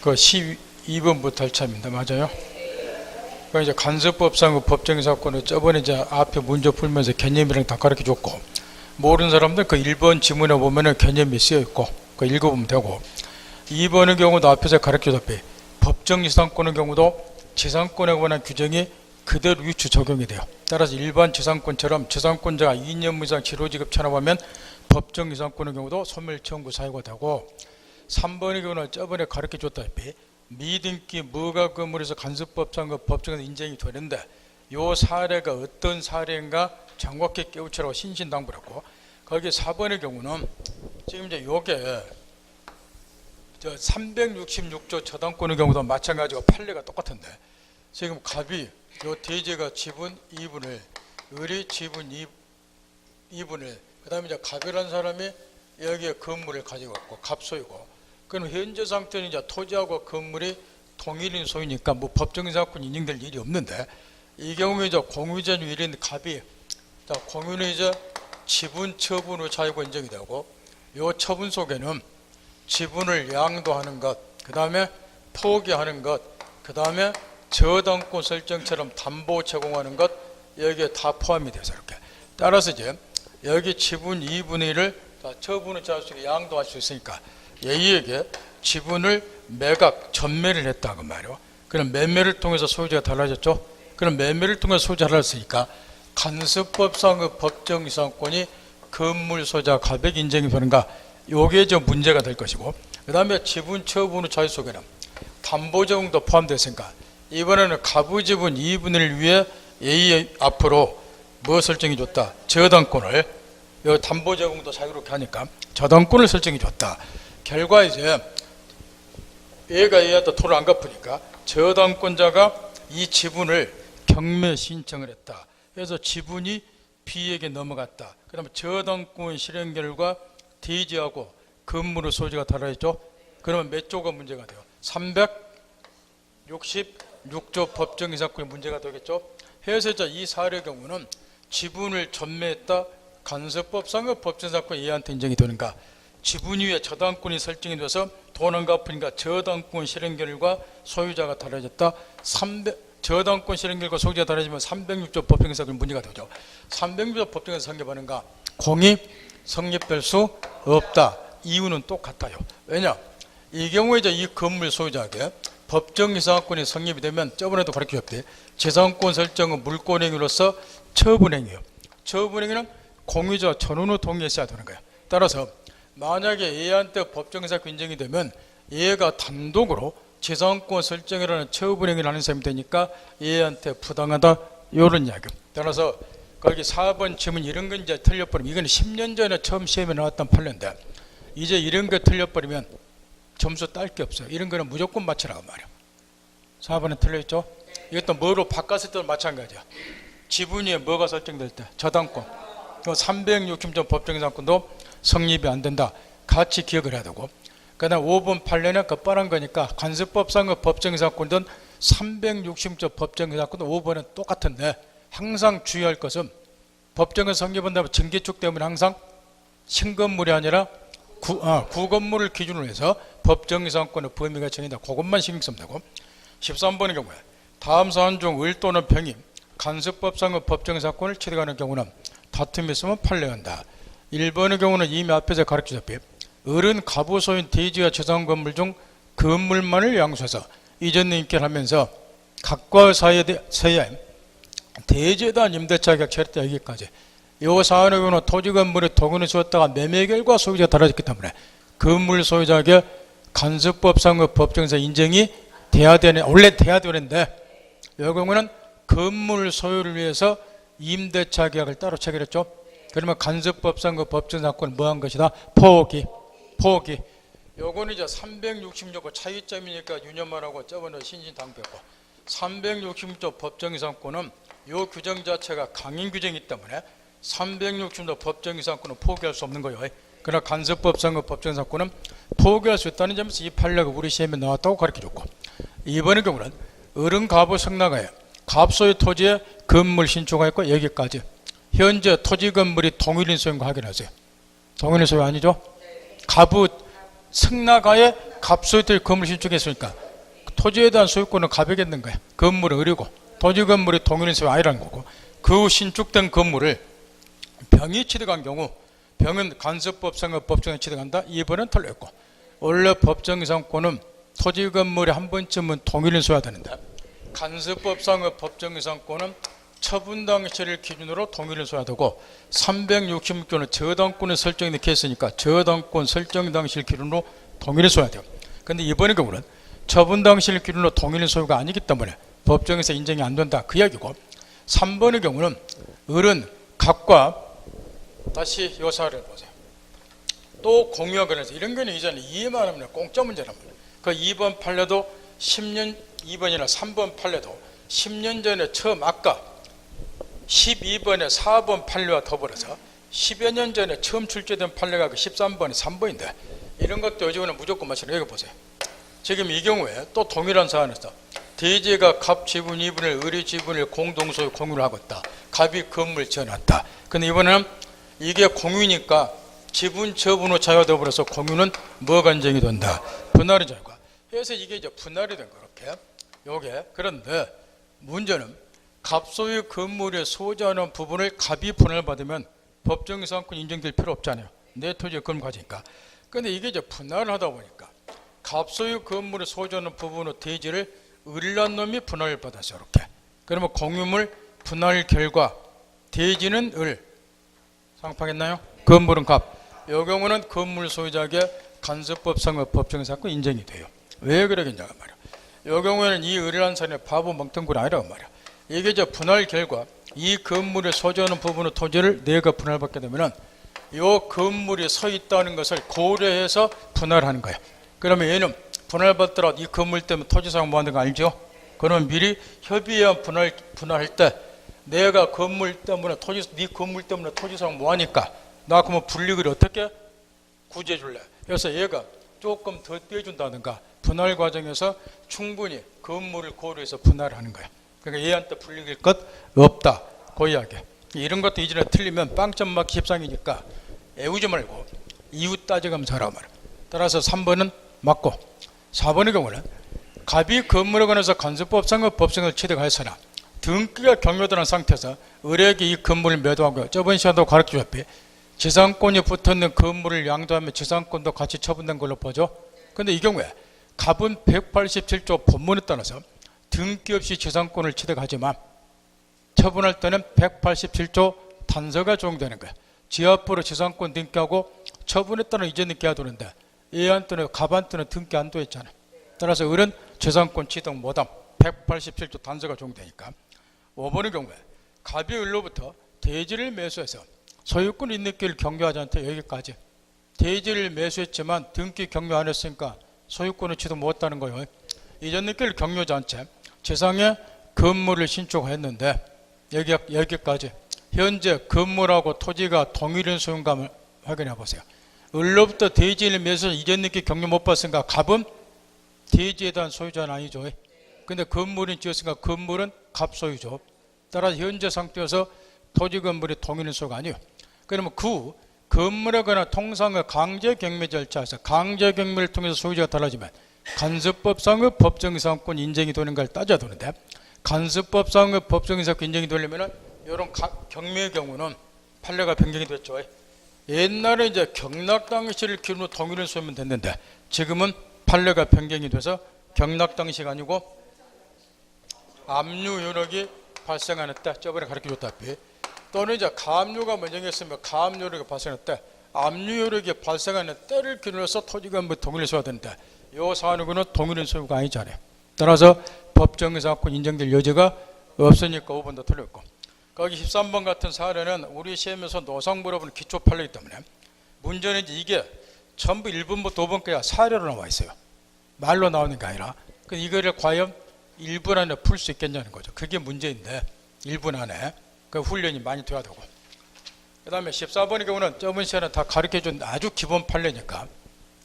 그 12번부터 할 참입니다. 맞아요? 그 이제 간섭법상 법정의 사건을 저번에 이제 앞에 문제 풀면서 개념이랑 다 가르쳐 줬고, 모르는 사람들 그 1번 지문에 보면은 개념이 쓰여 있고, 그 읽어보면 되고, 2번의 경우도 앞에서 가르쳐 줬다시피 법정 지상권의 경우도 지상권에 관한 규정이 그대로 유추 적용이 돼요. 따라서 일반 지상권처럼 지상권자가 2년 이상 지로지급 체납하면 법정 지상권의 경우도 소멸 청구 사유가 되고, 3번의 경우는 저번에 가르쳐 줬다시피 미등기 무가 건물에서 간섭법상 법정에서 인정이 되는데, 이 사례가 어떤 사례인가 정확히 깨우치라고 신신당부를 했고, 거기 4번의 경우는 지금 이제 요게 366조 저당권의 경우도 마찬가지고 판례가 똑같은데, 지금 갑이 요 대제가 지분 2분을, 을이 지분 2분을, 그 다음에 이제 갑이라는 사람이 여기에 건물을 가지고 있고 갑소유고, 그럼 현재 상태는 이제 토지하고 건물이 동일인 소유니까 뭐 법정의 사건이 인정될 일이 없는데, 이 경우에 이제 공유자 일인 갑이, 자, 공유는 이제 지분 처분의 자유가 인정이 되고, 요 처분 속에는 지분을 양도하는 것, 그 다음에 포기하는 것, 그 다음에 저당권 설정처럼 담보 제공하는 것, 여기에 다 포함이 돼서 이렇게. 따라서 이제 여기 지분 2분의 1을 처분의 자유속에 양도할 수 있으니까 A에게 지분을 매각, 전매를 했다고 말이에요. 그럼 매매를 통해서 소유자가 달라졌죠. 그럼 매매를 통해서 소유자가 달라졌으니까 간섭법상의 법정 이상권이 건물 소유자 가백 인정이 되는가, 요게 좀 문제가 될 것이고, 그 다음에 지분 처분의 자유 속에는 담보 제공도 포함됐으니까 이번에는 가부 지분 2분의 1 위에 A 앞으로 뭐 설정해 줬다? 저당권을, 요 담보 제공도 자유롭게 하니까 저당권을 설정해 줬다. 결과 이제 A가 A한테 돈을 안 갚으니까 저당권자가 이 지분을 경매 신청을 했다. 그래서 지분이 B에게 넘어갔다. 그 다음에 저당권 실행 결과 대지하고 건물의 소지가 달라졌죠. 그러면 몇 조가 문제가 돼요? 366조 법정 이상권이 문제가 되겠죠. 해서자 이 사례의 경우는 지분을 전매했다. 간섭법상의 법정 사건이 A한테 인정이 되는가? 지분 위에 저당권이 설정이 돼서 돈 안 갚으니까 저당권 실행 결과 소유자가 달라졌다. 저당권 실행 결과 소유자가 달라지면 306조 법정 사건이 문제가 되죠. 306조 법정에서 성립하는가? 공이 성립될 수 없다. 이유는 똑같아요. 왜냐? 이 경우에 이제 이 건물 소유자에게 법정 이상권이 성립이 되면 저번에도 가르쳐줬대. 재산권 설정은 물권행위로서 처분행위예요. 처분행위는 공유자 전원의 동의에 있어야 되는 거예요. 따라서 만약에 A한테 법정 이상권 인정이 되면 A가 단독으로 재산권 설정이라는 처분행위를 하는 사람이 되니까 A한테 부당하다, 이런 이야기예요. 따라서 거기 4번 질문 이런 건 이제 틀려버리면, 이건 10년 전에 처음 시험에 나왔던 판례인데 이제 이런 거 틀려버리면 점수 딸 게 없어요. 이런 거는 무조건 맞추라고 말이에요. 4번에 틀려있죠? 이것도 뭐로 바꿨을 때도 마찬가지야. 지분 위에 뭐가 설정될 때? 저당권. 360조 법정이상권도 성립이 안 된다. 같이 기억을 해야 되고, 그 다음 5번 판례는 급발한 거니까 간섭법상의 법정이상권은 360조 법정이상권도 5번은 똑같은데, 항상 주의할 것은 법정에서 성립한다면 증기축 때문에 항상 신건물이 아니라 구건물을 기준으로 해서 법정이상권의 범위가 정해진다. 그것만 신경 쓰면 되고, 13번의 경우에 다음 사안 중 을 또는 병이 간섭법상의 법정이상권을 취득하는 경우는 다툼이 있으면 판례한다. 1번의 경우는 이미 앞에서 가르쳐줬다시피 을은 가부 소유인 대지와 재산 건물 중 건물만을 양수해서 이전 인기를 하면서 각과의 사이에 대지에 대한 임대차 계약 체결 때 여기까지, 이 사안의 경우는 토지 건물에 도건을 주었다가 매매 결과 소유자가 달라졌기 때문에 건물 소유자에게 간섭법상의 법정에서 인정이 돼야 되네, 원래 돼야 되는데 이 경우는 건물 소유를 위해서 임대차 계약을 따로 체결했죠. 그러면 간섭법상의 법정사건을 뭐한 것이다? 포기. 요거는 이제 366조 차이점이니까 유념하라고 저번에 신신당부했고, 366조 법정이상권은 요 규정 자체가 강인 규정이기 때문에 360조 법정이상권은 포기할 수 없는 거예요. 그러나 간섭법상의 법정이상권은 포기할 수 있다는 점에서 이 판례가 우리 시험에 나왔다고 가르쳐줬고, 이번의 경우는 을은 가부 성나가에 갑소유 토지에 건물 신축가 있고, 여기까지 현재 토지 건물이 동일인 소유인가 확인하세요. 동일인 소유 아니죠? 가부 승낙하에 갑소유토지 건물 신축했으니까 토지에 대한 소유권은 갑이겠는 거야. 건물은 을이고 토지 건물이 동일인 소유 아니라는 거고, 그 신축된 건물을 병이 취득한 경우 병은 간섭법상의 법정에 취득한다. 2번은 틀렸고, 원래 법정이상권은 토지 건물에 한 번쯤은 동일인 소유가 되는데 간섭법상의 법정이상권은 처분 당시를 기준으로 동일인 소유가 되고 366조는 저당권이 설정이 됐으니까 저당권 설정 당시를 기준으로 동일인 소유가 돼요. 근데 이번의 경우는 처분 당시를 기준으로 동일인 소유가 아니기 때문에 법정에서 인정이 안 된다 그 이야기고, 3번의 경우는 을은 갑과 다시 요 사례를 보세요. 또 공유하거나 해서 이런 거는 이전에 이해만 하면 공짜 문제란 말이에요. 그 2번 판례도 10년 2번이나 3번 판례도 10년 전에 처음 아까 12번에 4번 판례와 더불어서 10여 년 전에 처음 출제된 판례가 그 13번에 3번인데 이런 것도 요즘에는 무조건 마찬가지로 여기 보세요. 지금 이 경우에 또 동일한 사안에서 대지가 갑 지분 2분의 을의 지분을 공동소유 공유를 하고 있다. 갑이 건물 지어놨다. 근데 이번에는 이게 공유니까 지분 처분후 자유와 더불어서 공유는 뭐가 인정이 된다? 분할이 자유가. 그래서 이게 이제 분할이 된 거렇게. 요게 그런데 문제는 갑소유 건물에 소유하는 부분을 갑이 분할받으면 법정이상권 인정될 필요 없잖아요. 내 토지의 건물 가지니까. 근데 이게 이제 분할을 하다 보니까 갑소유 건물에 소유하는 부분의 대지를 을이란 놈이 분할을 받았어요. 이렇게. 그러면 공유물 분할 결과 대지는 을. 상파겠나요? 건물은 갑. 이 경우는 건물 소유자에게 간섭법상의 법정이상권 인정이 돼요. 왜 그러겠냐 말이야. 이 경우에는 이 을이라는 사람이 바보 멍텅구리 아니라고 말이야. 이게 이제 분할 결과 이 건물에 소유하는 부분의 토지를 내가 분할받게 되면은 이 건물이 서 있다는 것을 고려해서 분할하는 거야. 그러면 얘는 분할받더라도 이 건물 때문에 토지상 뭐 하는 거 알죠? 그러면 미리 협의한 분할할 때 내가 건물 때문에 네 건물 때문에 토지상 뭐 하니까 나 그러면 분리를 어떻게 구제해 줄래? 그래서 얘가 조금 더 떼준다든가 분할 과정에서 충분히 건물을 고려해서 분할을 하는 거야. 그러니까 얘한테 불리길 것 없다. 그 이야기. 이런 것도 이전에 틀리면 빵점 맞기 십상이니까 애우지 말고 이유 따져가면서 하라고 말이야. 따라서 3번은 맞고, 4번의 경우는 갑이 건물에 관해서 간섭법상의 법정을 취득하였으나 등기가 경료되는 상태에서 을에게 이 건물을 매도하고 저번 시간도 가르쳐줬지. 지상권이 붙어있는 건물을 양도하면 지상권도 같이 처분된 걸로 보죠. 근데 이 경우에 갑은 187조 본문에 따라서 등기 없이 지상권을 취득하지만 처분할 때는 187조 단서가 적용되는 거야. 지 앞으로 지상권 등기하고 처분에 따라 이전 등기해야 되는데 얘한테는 갑한테는 등기 안 돼있잖아. 따라서 을은 지상권 취득 못함. 187조 단서가 적용되니까. 5번의 경우에 갑이 을로부터 대지를 매수해서 소유권 있는 길을 경유하지 않대. 여기까지. 대지를 매수했지만 등기 경유 안 했으니까 소유권을 취득 못했다는 거예요. 이전 등기를 경유하지 않지. 지상에 건물을 신축했는데 여기까지. 현재 건물하고 토지가 동일한 소유감을 확인해 보세요. 을로부터 대지를 매수해서 이전 등기 경유 못 받았으니까 갑은 대지에 대한 소유자는 아니죠. 근데 건물은 지었으니까 건물은 갑 소유죠. 따라서 현재 상태에서 토지 건물이 동일한 소유가 아니에요. 그러면 그 건물에 관한 통상의 강제 경매 절차에서 강제 경매를 통해서 소유자가 달라지면 간섭법상의 법정이상권 인정이 되는 걸 따져야 되는데, 간섭법상의 법정이상권 인정이 되려면 이런 경매의 경우는 판례가 변경이 됐죠. 옛날에 이제 경락 당시를 기준으로 동일한 소유면 됐는데 지금은 판례가 변경이 돼서 경락 당시가 아니고 압류 효력이 발생하는 때, 저번에 가르쳐줬다시피, 또는 이제 가압류가 먼저했으면 가압류 효력이 발생할 때 압류 효력이 발생하는 때를 기준으로 해서 토지가 뭐 동일한 소유가 되는데 이 사안은 동일한 소유가 아니잖아요. 따라서 법정이상권 인정될 여지가 없으니까 5번도 틀렸고, 거기 13번 같은 사례는 우리 시험에서 노상 물어보는 기초 판례이기 때문에 문제는 이게 전부 1번부터 5번까지 사례로 나와 있어요. 말로 나오는 게 아니라. 이거를 과연 1분 안에 풀 수 있겠냐는 거죠. 그게 문제인데 1분 안에 그 훈련이 많이 돼야 되고, 그 다음에 14번의 경우는 저번 시간에 다 가르쳐준 아주 기본 판례니까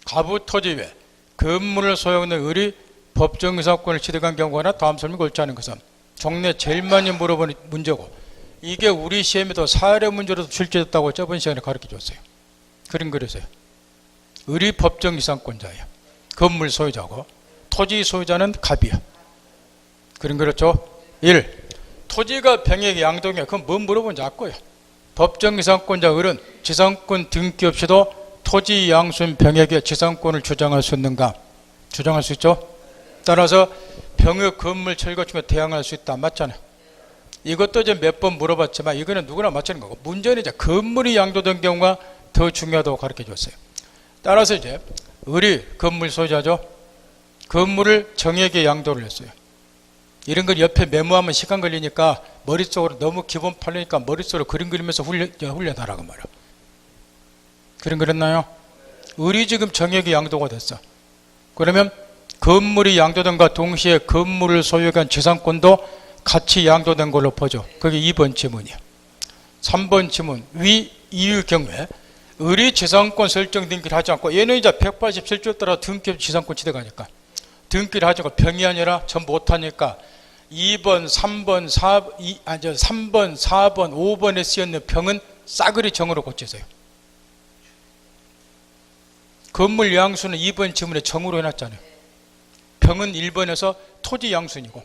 가부 토지 외 건물을 소유하는 을이 법정이상권을 취득한 경우나 다음 설명이 옳지 않은 것은 종래 제일 많이 물어보는 문제고, 이게 우리 시험에도 사례 문제로도 출제됐다고 저번 시간에 가르쳐줬어요. 그림 그려서요. 을이 법정이상권자예요. 건물 소유자고 토지 소유자는 갑이요. 그럼 그렇죠? 1. 토지가 병에게 양동이야. 그럼 뭐 물어보는지 알고요. 법정이상권자 을은 지상권 등기 없이도 토지 양수인 병에게 지상권을 주장할 수 있는가? 주장할 수 있죠? 따라서 병의 건물 철거충에 대항할 수 있다. 맞잖아요. 이것도 이제 몇 번 물어봤지만 이거는 누구나 맞추는 거고, 문제는 이제 건물이 양도된 경우가 더 중요하다고 가르쳐 줬어요. 따라서 이제 을이 건물 소유자죠. 건물을 정에게 양도를 했어요. 이런 걸 옆에 메모하면 시간 걸리니까 머릿속으로 너무 기본 팔리니까 머릿속으로 그림 그리면서 훈련하라고 말이야. 그림 그렸나요? 을이 지금 정에게 양도가 됐어. 그러면 건물이 양도된과 동시에 건물을 소유한 지상권도 같이 양도된 걸로 보죠. 그게 2번 지문이에요. 3번 지문. 위 이의 경우에 을이 지상권 설정 등기를 하지 않고, 얘는 이제 187조에 따라 등기 지상권 취득하니까 등기를 하지 않고 병이 아니라 전부 못하니까 2번, 3번, 3번, 4번, 5번에 쓰였는 병은 싸그리 정으로 고치세요. 건물 양수는 2번 지문에 정으로 해놨잖아요. 병은 1번에서 토지 양수이고,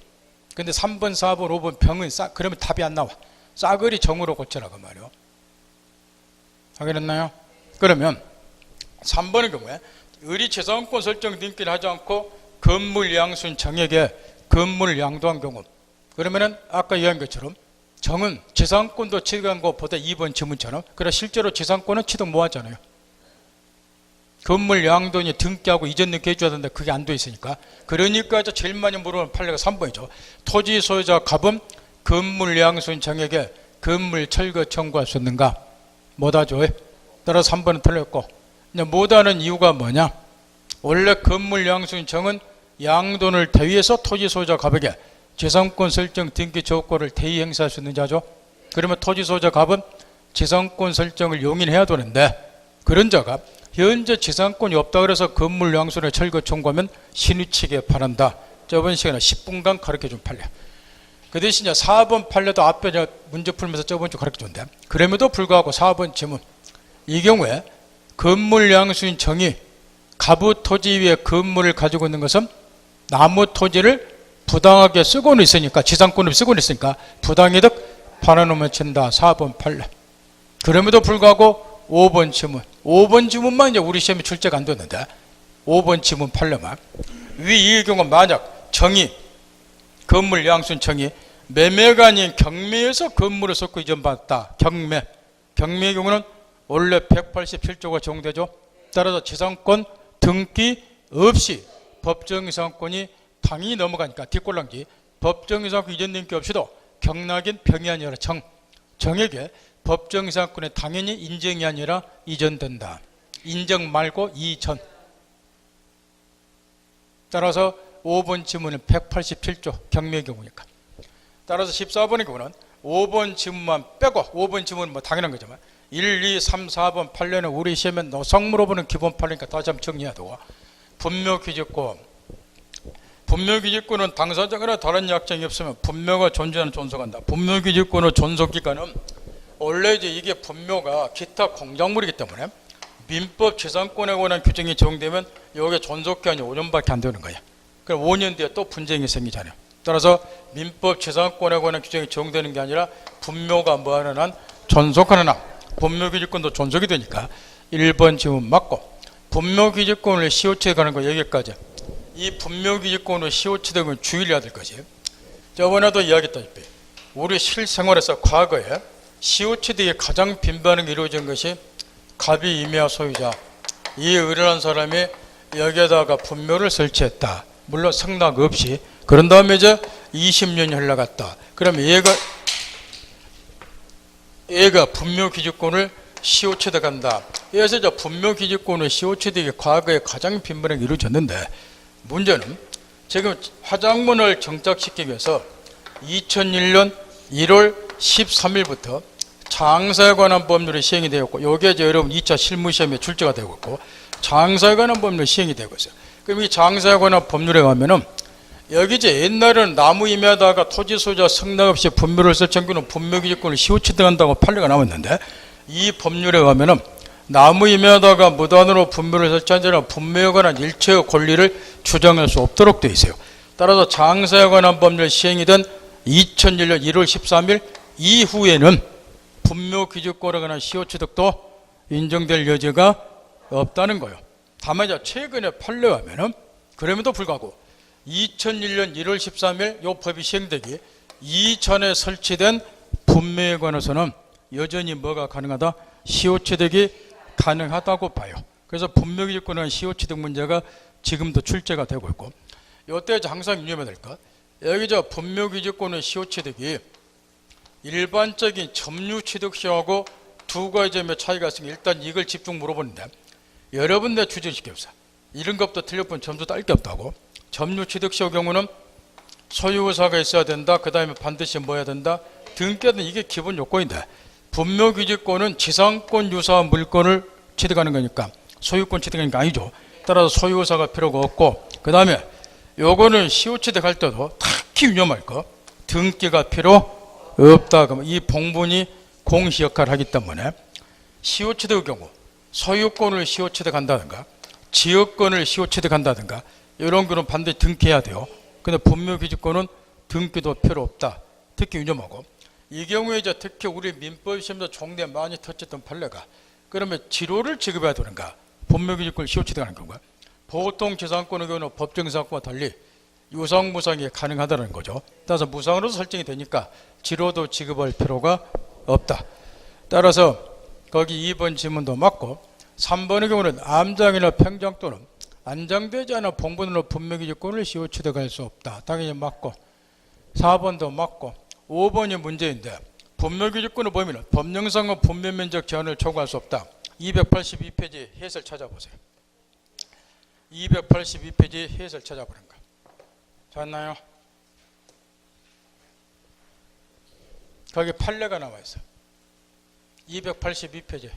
근데 3번, 4번, 5번 병은 그러면 답이 안 나와. 싸그리 정으로 고치라고 말이요. 확인했나요? 그러면 3번의 경우에 을이 지상권 설정 등기를 하지 않고 건물 양수인 정에게 건물을 양도한 경우, 그러면은 아까 이야기한 것처럼 정은 지상권도 취득한 것보다 2번 지문처럼, 그래 실제로 지상권은 취득 못 하잖아요. 건물 양도인이 등기하고 이전 등기 해줘야 되는데 그게 안 돼 있으니까. 그러니까 제일 많이 물어보는 판례가 3번이죠. 토지 소유자 갑은 건물 양수인 정에게 건물 철거 청구할 수 있는가? 못하죠. 따라서 3번은 틀렸고, 못하는 이유가 뭐냐? 원래 건물 양수인 정은 양도를 대위해서 토지 소유자 갑에게 지상권 설정 등기 조건을 대위 행사할 수 있는 자죠. 그러면 토지 소유자 갑은 지상권 설정을 용인해야 되는데, 그런 자가 현재 지상권이 없다 그래서 건물 양수를 철거 청구하면 신의치게 바란다. 저번 시간에 10분간 가르쳐준 판례. 그 대신 4번 판례도 앞에 문제 풀면서 저번 주 가르쳐줬는데, 그럼에도 불구하고 4번 지문, 이 경우에 건물 양수인 정이 갑의 토지 위에 건물을 가지고 있는 것은 나무 토지를 부당하게 쓰고는 있으니까, 지상권을 쓰고는 있으니까 부당이득 반환으로 친다. 4번 판례. 그럼에도 불구하고 5번 지문, 5번 지문만 이제 우리 시험에 출제가 안 됐는데 5번 지문 판례만, 위 이 경우 만약 정이, 건물 양수인 정이 매매가 아닌 경매에서 건물을 썼고 이전받았다. 경매의 경우는 원래 187조가 적용되죠. 따라서 지상권 등기 없이 법정이상권이 당연히 넘어가니까 뒷골랑기, 법정이상권 이전 등기 없이도 경락인 병이 아니라 정에게 법정이상권에 당연히 인정이 아니라 이전된다. 인정 말고 이전. 따라서 5번 지문은 187조 경매의 경우니까. 따라서 14번의 경우는 5번 지문만 빼고, 5번 지문은 뭐 당연한 거지만 1, 2, 3, 4번 판례는 우리 시험에 노상 물어보는 기본 판례니까 다시 한번 정리해야 되고, 분묘기지권, 분묘기지권은 당사자거나 다른 약정이 없으면 분묘가 존재하는 존속한다. 분묘기지권의 존속기간은 원래 이제 이게 분묘가 기타 공작물이기 때문에 민법 지상권에 관한 규정이 적용되면 여기에 존속기간이 5년밖에 안 되는 거야. 그럼 5년 뒤에 또 분쟁이 생기잖아요. 따라서 민법 지상권에 관한 규정이 적용되는 게 아니라 분묘가 뭐하는 한 존속하는 한, 분묘기지권도 존속이 되니까 1번 지문 맞고, 분묘기지권을 시효치에 가는 거 여기까지. 이 분묘기지권을 시효치되는 건 주의해야 될 것이, 저번에도 이야기했다시피 우리 실생활에서 과거에 시효치되기 가장 빈번하게 이루어진 것이 갑이 임야 소유자, 이 의뢰한 사람이 여기에다가 분묘를 설치했다. 물론 승낙 없이. 그런 다음에 이제 20년이 흘러갔다. 그러면 얘가 분묘기지권을 시효치돼 간다. 그래서 이제 분묘기지권을 시효치되기 과거에 가장 빈번하게 이루어졌는데, 문제는 지금 화장문을 정착시키기 위해서 2001년 1월 13일부터 장사에 관한 법률이 시행이 되었고, 여기에 이제 여러분 2차 실무시험에 출제가 되고 있고, 장사에 관한 법률이 시행이 되고 있어요. 그럼 이 장사에 관한 법률에 가면은 여기 이제 옛날에는 나무 임야다가 토지 소유자 승낙 없이 분묘를 설정하는 분묘기지권을 시효치등한다고 판례가 나왔는데, 이 법률에 가면은 나무 임야에다가 무단으로 분묘를 설치한 자는 분묘에 관한 일체의 권리를 주장할 수 없도록 되어 있어요. 따라서 장사에 관한 법률 시행이 된 2001년 1월 13일 이후에는 분묘 기지권에 관한 시효 취득도 인정될 여지가 없다는 거예요. 다만 이제 최근에 판례에 하면은 그럼에도 불구하고 2001년 1월 13일 이 법이 시행되기 이전에 설치된 분묘에 관해서는 여전히 뭐가 가능하다? 시효 취득이 가능하다고 봐요. 그래서 분묘 기지권에 관한 시효 취득 문제가 지금도 출제가 되고 있고, 이때 항상 유념해야 될 것, 여기 저 분묘 기지권의 시효 취득이 일반적인 점유 취득 시효하고 두 가지 점의 차이가 있으니 일단 이걸 집중 물어보는데, 여러분들 주제시켰어. 이런 것도 틀려본 점수 딸 게 없다고. 점유 취득 시효 경우는 소유의사가 있어야 된다. 그 다음에 반드시 뭐 해야 된다? 등기하든 이게 기본 요건인데, 분묘 기지권은 지상권 유사한 물건을 취득하는 거니까 소유권 취득하는 게 아니죠. 따라서 소유의사가 필요가 없고, 그 다음에 요거는 시효 취득할 때도 특히 위험할 거, 등기가 필요 없다. 그러면 이 봉분이 공시 역할을 하기 때문에 시효 취득의 경우 소유권을 시효 취득한다든가 지역권을 시효 취득한다든가 이런 거는 반드시 등기해야 돼요. 근데 분묘 기지권은 등기도 필요 없다. 특히 위험하고, 이 경우에 이제 특히 우리 민법 시험에서 종래 많이 터쳤던 판례가, 그러면 지료를 지급해야 되는가? 분묘 기지권을 시효 취득하는 건가? 보통 지상권의 경우는 법정 지상권과 달리 유상 무상이 가능하다는 거죠. 따라서 무상으로 설정이 되니까 지료도 지급할 필요가 없다. 따라서 거기 2번 질문도 맞고, 3번의 경우는 암장이나 평장 또는 안장되지 않은 봉분으로 분묘 기지권을 시효 취득할 수 없다. 당연히 맞고, 4번도 맞고, 5번이 문제인데 분묘 기지권의 범위는 법령상의 분묘 면적 제한을 초과할 수 없다. 282페이지 해설 찾아보세요. 282페이지 해설 찾아보는 거. 찾았나요? 거기 판례가 나와 있어. 282페이지.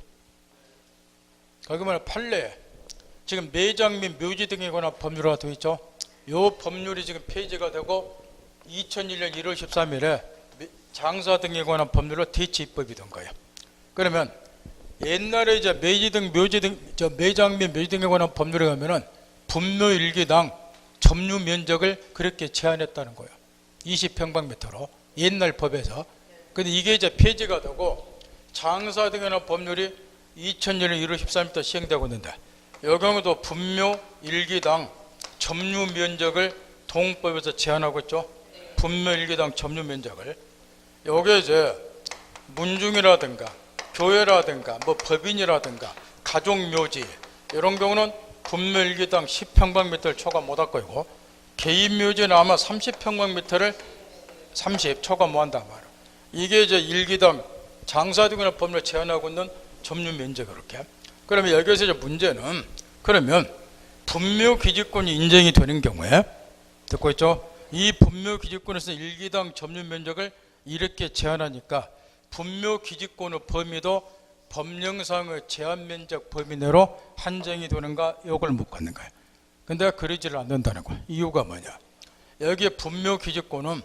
거기 보면 판례에 지금 매장 및 묘지 등에 관한 법률화가 되어 있죠. 이 법률이 지금 폐지가 되고 2001년 1월 13일에 장사 등에 관한 법률로 대체 입법이 된 거예요. 그러면 옛날에 이제 매지 등 묘지 등 매장 및 묘지 등에 관한 법률에 가면은 분묘 일기당 점유 면적을 그렇게 제한했다는 거예요. 20평방미터로 옛날 법에서. 근데 이게 이제 폐지가 되고 장사 등에 관한 법률이 2000년 1월 13일부터 시행되고 있는데, 이 경우도 분묘 일기당 점유 면적을 동법에서 제한하고 있죠. 분묘 일기당 점유 면적을. 요게 이제 문중이라든가 교회라든가 뭐 법인이라든가 가족묘지 이런 경우는 분묘 일기당 10평방미터를 초과 못할 거고, 개인묘지는 아마 30평방미터를 30 초과 못한단 말이에요. 이게 이제 일기당 장사 등의 법률을 제한하고 있는 점유 면적. 그렇게. 그러면 여기서 이제 문제는, 그러면 분묘 기지권이 인정이 되는 경우에, 듣고 있죠? 이 분묘 기지권에서 일기당 점유 면적을 이렇게 제한하니까 분묘 기지권의 범위도 법령상의 제한 면적 범위 내로 한정이 되는가? 이걸 묻는 거예요. 근데 그러지를 않는다는 거예요. 이유가 뭐냐? 여기에 분묘 기지권은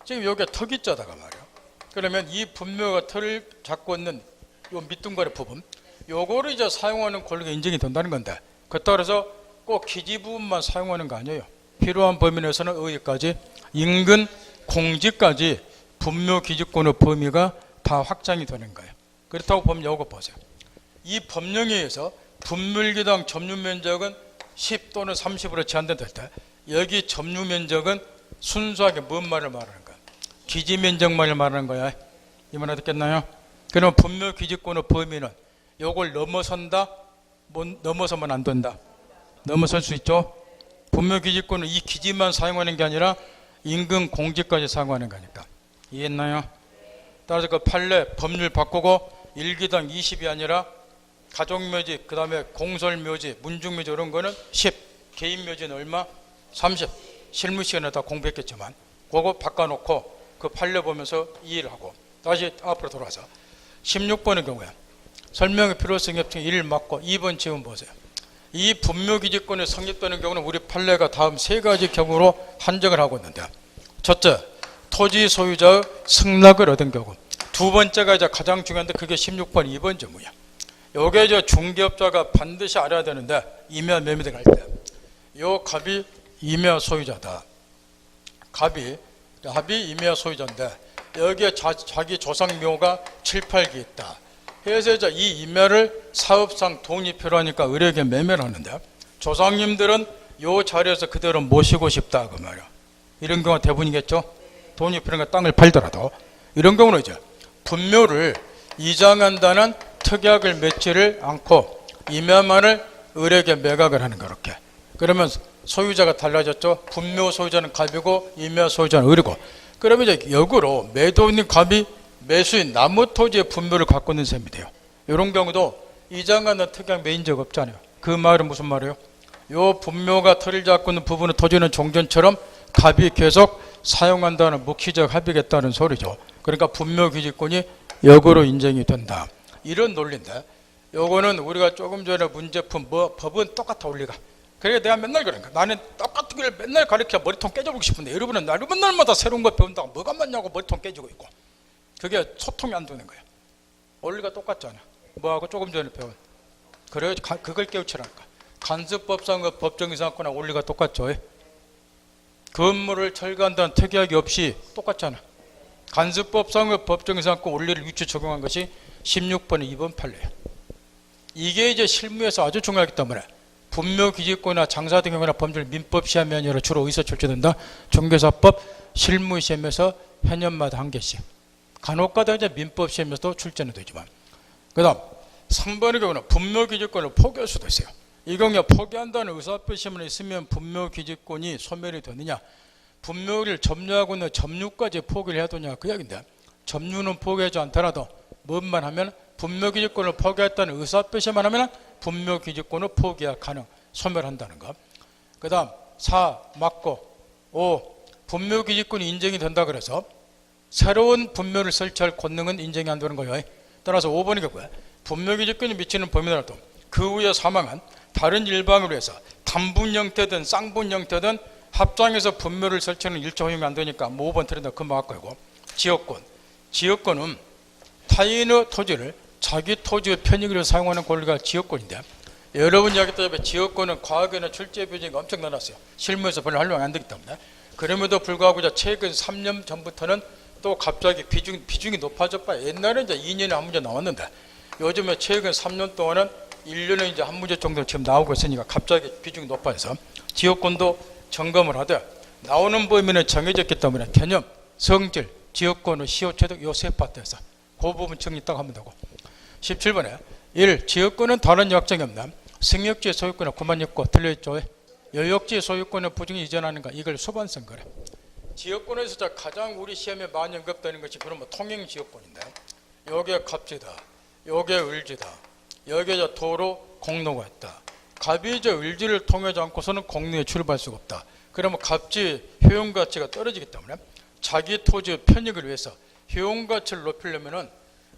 지금 여기에 턱이 짜다가 말이에요. 그러면 이 분묘가 털을 잡고 있는 요 밑둥거리 부분, 요거를 이제 사용하는 권리가 인정이 된다는 건데, 그따라서 꼭 기지 부분만 사용하는 거 아니에요. 필요한 범위 내에서는 어디까지? 인근 공지까지 분묘 기지권의 범위가 다 확장이 되는 거예요. 그렇다고 보면 요거 보세요. 이 법령에 의해서 분묘일기당 점유 면적은 10 또는 30으로 제한될 때, 여기 점유 면적은 순수하게 뭔 말을 말하는 거야? 기지 면적만을 말하는 거야. 이 말 듣겠나요? 그러면 분묘 기지권의 범위는 요걸 넘어선다? 넘어서면 안 된다. 넘어설 수 있죠. 분묘 기지권은 이 기지만 사용하는 게 아니라 인근 공지까지 사용하는 거니까. 이해했나요? 따라서 그 판례 법률 바꾸고 일기당 20이 아니라 가족묘지, 그 다음에 공설묘지, 문중묘지 이런 거는 10, 개인묘지는 얼마? 30. 실무 시간에 다 공부했겠지만 그거 바꿔놓고 그 판례 보면서 이해를 하고, 다시 앞으로 돌아와서 16번의 경우에 설명의 필요성이 없으니 1 맞고 2번 질문 보세요. 이 분묘 기지권이 성립되는 경우는 우리 판례가 다음 세 가지 경우로 한정을 하고 있는데, 첫째, 토지 소유자의 승낙을 얻은 경우. 두 번째가 이제 가장 중요한데 그게 16번 2번 질문이야. 요게 이제 중개업자가 반드시 알아야 되는데, 임야 매매대 갈 때 요 갑이 임야 소유자다. 갑이 임야 소유자인데 여기에 자기 조상묘가 7, 8개 있다. 그래서 이제 이 임야를 사업상 돈이 필요하니까 의뢰에게 매매를 하는데, 조상님들은 요 자리에서 그대로 모시고 싶다 그 말이야. 이런 경우가 대부분이겠죠. 돈이 필요하니까 땅을 팔더라도. 이런 경우는 이제 분묘를 이장한다는 특약을 맺지를 않고 임야만을 의뢰에게 매각을 하는 거. 이렇게 그러면 소유자가 달라졌죠. 분묘 소유자는 갑이고 임야 소유자는 을이고. 그러면 이제 역으로 매도인 갑이 매수인 나무 토지의 분묘를 갖고 있는 셈이 돼요. 이런 경우도 이장한다는 특약 매인 적 없잖아요. 그 말은 무슨 말이에요? 요 분묘가 털을 잡고 있는 부분의 토지는 종전처럼 갑이 계속 사용한다는 묵시적 합의겠다는 소리죠. 그러니까 분묘 기지권이 역으로 인정이 된다. 이런 논리인데, 요거는 우리가 조금 전에 문제품 법은 똑같아 원리가. 그래 내가 맨날 그러니까 나는 똑같은 걸 맨날 가르쳐 머리통 깨져보고 싶은데, 여러분은 날마다 새로운 거 배운다고 뭐가 맞냐고 머리통 깨지고 있고, 그게 소통이 안 되는 거야. 원리가 똑같잖아. 뭐하고 조금 전에 배운. 그래야 그걸 깨우치라니까. 간섭법상의 법정이상권과 원리가 똑같죠. 건물을 철거한다는 특약이 없이 똑같잖아. 간섭법상의 법정이상권 원리를 유추 적용한 것이 16번의 2번 판례예요. 이게 이제 실무에서 아주 중요하기 때문에 분묘 기지권이나 장사 등 경우나 범죄를 민법 시험이 아니라 주로 어디서 출제된다? 종교사법 실무 시험에서 해년마다 한 개씩. 간혹가다 이제 민법 시험에서도 출제는 되지만. 그다음 3번의 경우는 분묘 기지권을 포기할 수도 있어요. 이 경우에 포기한다는 의사표시만 있으면 분묘 기지권이 소멸이 되느냐? 분묘를 점유하고 있는 점유까지 포기를 해야 되냐? 그 이야기인데, 점유는 포기하지 않더라도 뭔만 하면 분묘 기지권을 포기했다는 의사표시만 하면 분묘 기지권을 포기가 가능, 소멸한다는 것. 그 다음 4 맞고 5 분묘 기지권이 인정이 된다 그래서 새로운 분묘를 설치할 권능은 인정이 안 되는 거예요. 따라서 5번의 경우에 분묘 기지권이 미치는 범위라도 그 후에 사망한 다른 일방으로 해서 단분 형태든 쌍분 형태든 합장해서 분묘를 설치하는 일체 허용이 안 되니까 5번 틀린다 금방 할 거고. 지역권은 타인의 토지를 자기 토지의 편익을 위해 사용하는 권리가 지역권인데, 여러분 이야기했다시피 지역권은 과거에는 출제 비중이 엄청 늘었어요. 실무에서 별로 활용이 안 되기 때문에. 그럼에도 불구하고 최근 3년 전부터는 또 갑자기 비중이 높아졌다. 옛날에 이제 2년에 한 문제 나왔는데 요즘에 최근 3년 동안은 1년에 이제 한 문제 정도 지금 나오고 있으니까 갑자기 비중이 높아져서 지역권도 점검을 하되, 나오는 범위는 정해졌기 때문에 개념, 성질, 지역권의 시효체득 요 세 파트에서 그 부분 정리 딱 하면 되고. 17번에 1. 지역권은 다른 약정이 없나? 승역지의 소유권에 구만있고 들려있죠. 여역지의 소유권의 부정이 이전하는 거, 이걸 수반성 거래. 지역권에서 가장 우리 시험에 많이 언급되는 것이 그러면 통행지역권인데, 요게 갑지다, 요게 을지다, 여기에 도로 공로가 있다. 갑이 을지를 통하지 않고서는 공로에 출입할 수가 없다. 그러면 갑지 효용가치가 떨어지기 때문에 자기 토지의 편익을 위해서 효용가치를 높이려면은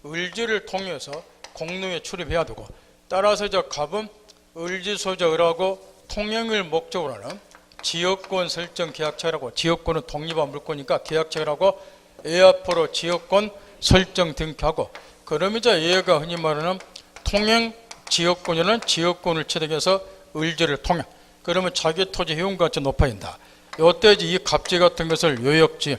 을지를 통해서 공로에 출입해야 되고, 따라서 갑은 을지 소유자 을하고 통행을 목적으로 하는 지역권 설정 계약체라고, 지역권은 독립한 물권이니까 계약체라고 예합으로 지역권 설정 등기하고, 그럼 이제 얘가 흔히 말하는 통행 지역권이라는 지역권을 취득해서 을지를 통행. 그러면 자기 토지 효용가치 높아진다. 요때 이 갑지 같은 것을 요역지,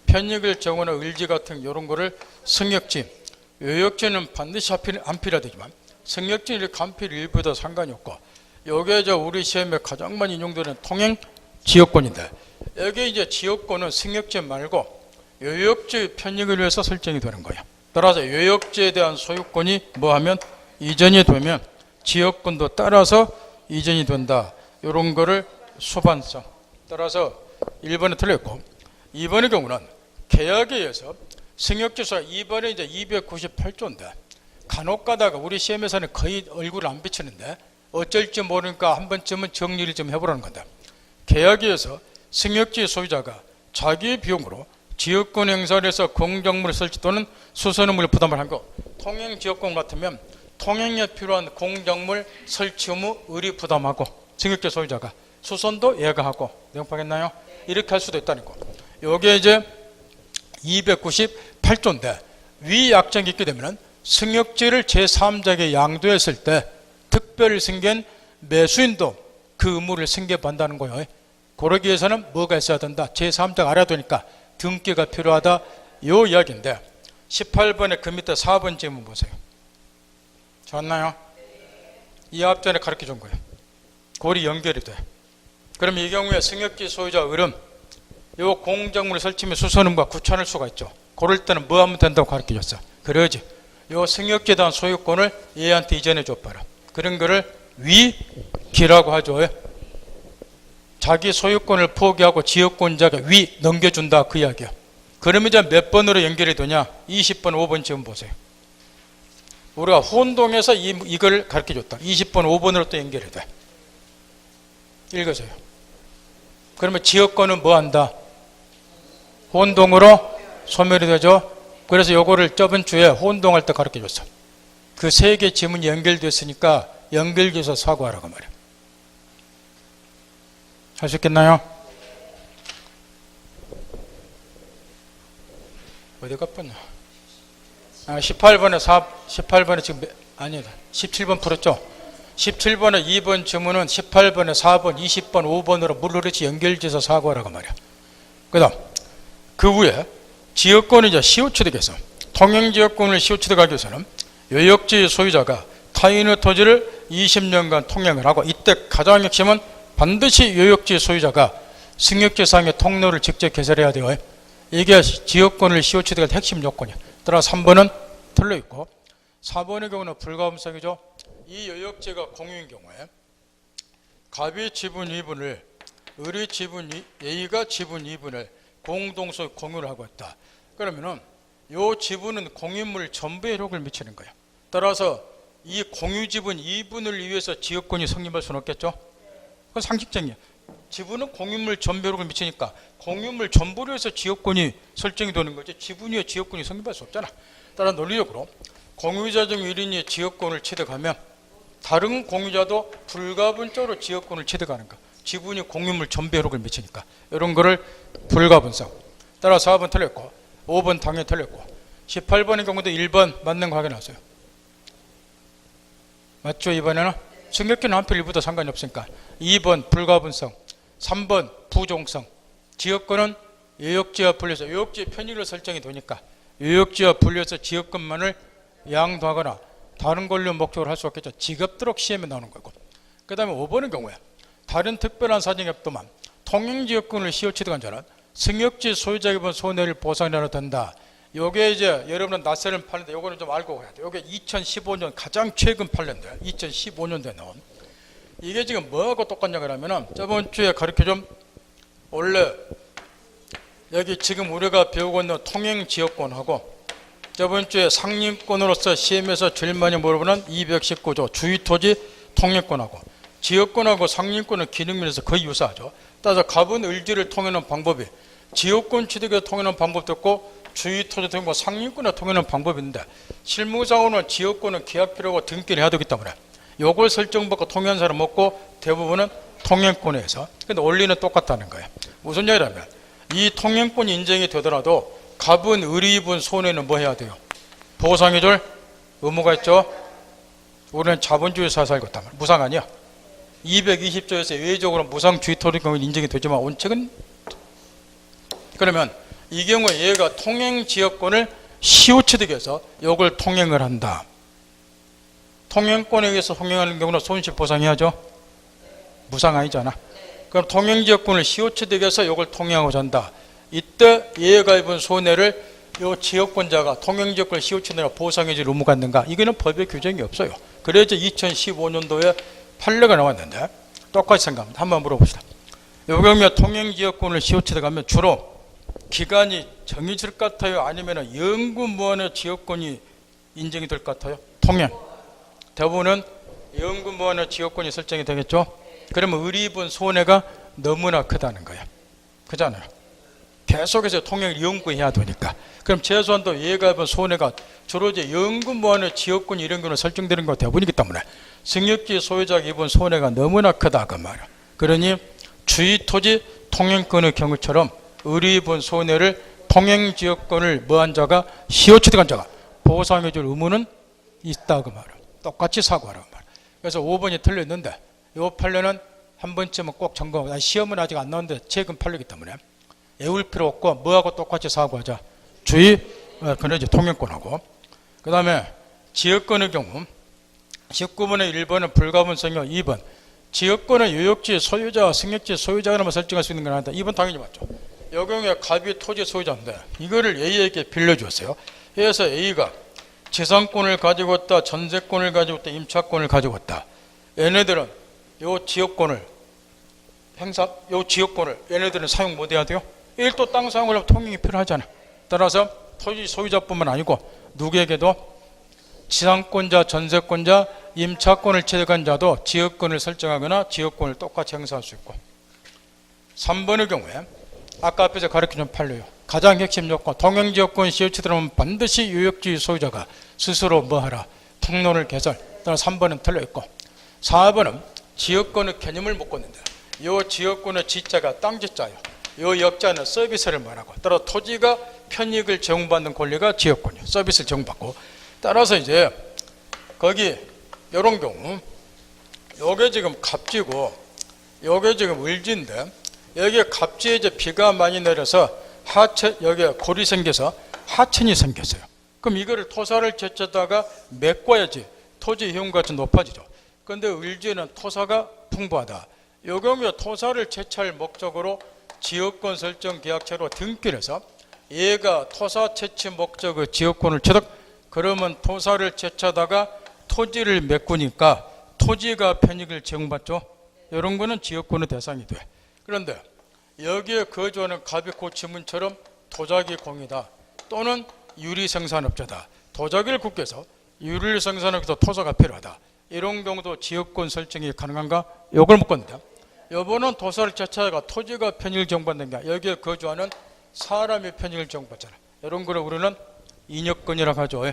편익을 정하는 을지 같은 이런 거를 승역지, 요역지는 반드시 안 필요해야 되지만 승역지는 이렇게 안 필요 일부도 상관이 없고, 요게 우리 시험에 가장 많이 인용되는 통행 지역권인데, 여기 이제 지역권은 승역지 말고 요역지 편익을 위해서 설정이 되는 거예요. 따라서 요역지에 대한 소유권이 뭐하면 이전이 되면 지역권도 따라서 이전이 된다. 이런 거를 수반성. 따라서 1번에 틀렸고, 2번의 경우는 계약에 의해서 승역지수가 2번에 이제 298조인데 간혹 가다가 우리 시험에서는 거의 얼굴을 안 비치는데 어쩔지 모르니까 한 번쯤은 정리를 좀 해보라는 건데, 계약에 의해서 승역지 소유자가 자기 비용으로 지역권 행사를 해서 공작물 설치 또는 수선의무를 부담을 한 거, 통행지역권 같으면 통행에 필요한 공작물 설치 의무 을이 부담하고 승역지 소유자가, 수선도 얘가 하고, 명확하겠나요? 이렇게 할 수도 있다는 거. 요게 이제 298조인데 위 약정이 있게 되면 승역지를 제3자에게 양도했을 때 특별 승계인 매수인도 그 의무를 승계받는다는 거예요. 그러기 위해서는 뭐가 있어야 된다? 제3자가 알아야 되니까 등기가 필요하다. 요 이야기인데 18번에 그 밑에 4번 질문 보세요. 좋았나요? 이 앞전에 가르쳐 준 거예요. 골이 연결이 돼. 그럼 이 경우에 승역지 소유자 을은 요 공작물을 설치면 수선음과 구천할 수가 있죠. 그럴 때는 뭐 하면 된다고 가르쳐 줬어? 그러지. 요 승역지에 대한 소유권을 얘한테 이전해 줘봐라. 그런 거를 위기라고 하죠. 자기 소유권을 포기하고 지역권자가 위 넘겨준다 그 이야기야. 그러면 이제 몇 번으로 연결이 되냐? 20번 5번 지금 보세요. 우리가 혼동해서 이걸 가르쳐 줬다. 20번 5번으로 또 연결이 돼. 읽으세요. 그러면 지역권은 뭐 한다? 혼동으로 소멸이 되죠. 그래서 요거를 저번 주에 혼동할 때 가르쳐 줬어. 그 세 개 지문이 연결됐으니까 연결돼서 사고하라고 말이야. 할 수 있겠나요? 어디 갔냐? 18번에 지금 아니다. 17번 풀었죠? 17번에 2번 지문은 18번에 4번, 20번, 5번으로 물르르치 연결돼서 사고하라고 말이야. 그 다음 그 후에 지역권이 이제 시효취득해서 통행지역권을 시효취득하기 위해서는 요역지 소유자가 타인의 토지를 20년간 통행을 하고 이때 가장 핵심은 반드시 요역지 소유자가 승역지상의 통로를 직접 개설해야 돼요. 이게 지역권을 시효취득할 핵심 요건이야. 따라서 3번은 틀려있고 4번의 경우는 불가분성이죠. 이 요역지가 공유인 경우에 갑이 지분 2분을 을이 지분 A가 지분 2분을 공동소유 공유를 하고 있다. 그러면은 요 지분은 공유물 전부에 효력을 미치는 거예요. 따라서 이 공유 지분 2분을 위해서 지역권이 성립할 수는 없겠죠. 그건 상식적이에요. 지분은 공유물 전부에 효력을 미치니까 공유물 전부를 해서 지역권이 설정이 되는 거지 지분 위에 지역권이 성립할 수 없잖아. 따라 논리적으로 공유자 중 1인이 지역권을 취득하면 다른 공유자도 불가분적으로 지역권을 취득하는 거. 지분이 공유물 전부에 효력을 미치니까 이런 거를 불가분성. 따라 4번 틀렸고 5번 당연히 틀렸고 18번의 경우도 1번 맞는 거 확인하세요. 맞죠? 이번에는 승역기는 한필 일부터 상관이 없으니까 2번 불가분성, 3번 부종성. 지역권은 요역지와 분리해서 요역지의 편의로 설정이 되니까 요역지와 분리해서 지역권만을 양도하거나 다른 권리 목적으로 할 수 없겠죠. 지겹도록 시험에 나오는 거고. 그 다음에 5번의 경우에 다른 특별한 사정이 없더만 통행지역권을 시효취득한 자는 승역지 소유자에게 본 손해를 보상해야 된다. 요게 이제 여러분은 낯설은 판례인데 요거는 좀 알고 가야 돼. 요게 2015년 가장 최근 판례인데 2015년도에 나온. 이게 지금 뭐하고 똑같냐 그러면은 저번 주에 가르쳐준 원래 여기 지금 우리가 배우고 있는 통행지역권하고 저번 주에 상림권으로서 시험에서 제일 많이 물어보는 219조 주유토지 통행권하고 지역권하고 상림권은 기능면에서 거의 유사하죠. 따라서 갑은 을지를 통하는 방법이 지역권 취득에 통하는 방법도 있고 주유토지 등과 상림권에 통하는 방법이 있는데 실무상으로는 지역권은 계약 필요하고 등기를 해야 되기 때문에 요걸 설정받고 통행한 사람 없고 대부분은 통행권에서. 근데 원리는 똑같다는 거예요. 무슨 얘기냐면 이 통행권이 인정이 되더라도 갑은 을이 입은 손해는 뭐 해야 돼요? 보상해줄 의무가 있죠. 우리는 자본주의 사회에 살고 있단 말이야. 무상 아니야. 220조에서 예외적으로 무상 주유토지 경우는 인정이 되지만 원칙은. 그러면 이 경우에 얘가 통행지역권을 시효취득해서 이걸 통행을 한다. 통행권에 의해서 통행하는 경우는 손실 보상해야죠. 무상 아니잖아. 그럼 통행지역권을 시효취득해서 이걸 통행하고자 한다. 이때 얘가 입은 손해를 이 지역권자가 통행지역권을 시효취득하고 보상해 줄 의무가 있는가? 이거는 법에 규정이 없어요. 그래서 2015년도에 판례가 나왔는데 똑같이 생각합니다. 한번 물어봅시다. 이 경우에 통행지역권을 시효취득하면 주로 기간이 정해질 것 같아요? 아니면 영구무한의 지역권이 인정이 될 것 같아요? 통행. 대부분은 영구무한의 지역권이 설정이 되겠죠? 그러면 을이 입은 손해가 너무나 크다는 거예요. 그잖아요. 계속해서 통행을 영구해야 되니까. 그럼 최소한도 얘가 입은 손해가 주로 이제 영구무한의 지역권 이런 거는 설정되는 거 대부분이기 때문에 승역지 소유자가 입은 손해가 너무나 크다 그 말이야. 그러니 주유토지 통행권의 경우처럼 을이 입은 손해를 통행지역권을 뭐한 자가 시효취득한 자가 보상해 줄 의무는 있다 그 말이야. 똑같이 사고하라 그 말이야. 그래서 5번이 틀렸는데 요 판례는 한 번쯤은 꼭 점검하고, 시험은 아직 안 나오는데 최근 판례이기 때문에 외울 필요 없고 뭐하고 똑같이 사고하자. 주의, 그는 이제 통행권하고. 그 다음에 지역권의 경우 19번의 1번은 불가분성이요. 2번 지역권의 유역지 소유자, 승역지 소유자라만 설정할 수 있는 건 아니다. 2번 당연히 맞죠. 이 경우에 갑이 토지 소유자인데 이거를 A에게 빌려주었어요. 그래서 A가 재산권을 가지고 있다, 전세권을 가지고 있다, 임차권을 가지고 있다. 얘네들은 요 지역권을 얘네들은 사용 못 해야 돼요. 1도 땅 사용을 하면 통행이 필요하잖아. 따라서 토지 소유자뿐만 아니고 누구에게도 지상권자, 전세권자, 임차권을 취득한 자도 지역권을 설정하거나 지역권을 똑같이 행사할 수 있고. 3번의 경우에 아까 앞에서 가르쳐준 판례요. 가장 핵심 요건, 통행지역권 시효치 들어오면 반드시 유역지 소유자가 스스로 뭐하라, 통로를 개설. 따라서 3번은 틀려있고, 4번은 지역권의 개념을 묻고있는데 이 지역권의 지자가 땅지자요. 이 역자는 서비스를 말하고, 따라 토지가 편익을 제공받는 권리가 지역권이요. 서비스를 제공받고. 따라서 이제 거기 이런 경우 요게 지금 갑지고 요게 지금 을지인데 여기에 갑지에 이제 비가 많이 내려서 여기에 골이 생겨서 하천이 생겼어요. 그럼 이거를 토사를 제쳐다가 메꿔야지 토지 이용가치 높아지죠. 그런데 을지는 토사가 풍부하다. 요 경우에 토사를 채취할 목적으로 지역권 설정 계약체로 등기를 해서 얘가 토사 채취 목적의 지역권을 취득, 그러면 토사를 채취하다가 토지를 메꾸니까 토지가 편익을 제공받죠. 이런 거는 지역권의 대상이 돼. 그런데 여기에 거주하는 갑이고 지문처럼 도자기 공이다 또는 유리생산업자다. 도자기를 굽게해서 유리를 생산하기도 토사가 필요하다. 이런 경우도 지역권 설정이 가능한가? 이걸 묻건데 여보는 토사를 채취하다가 토지가 편익을 제공받는 게 아니라 여기에 거주하는 사람이 편익을 제공받잖아. 이런 거를 우리는 인역권이라고 하죠.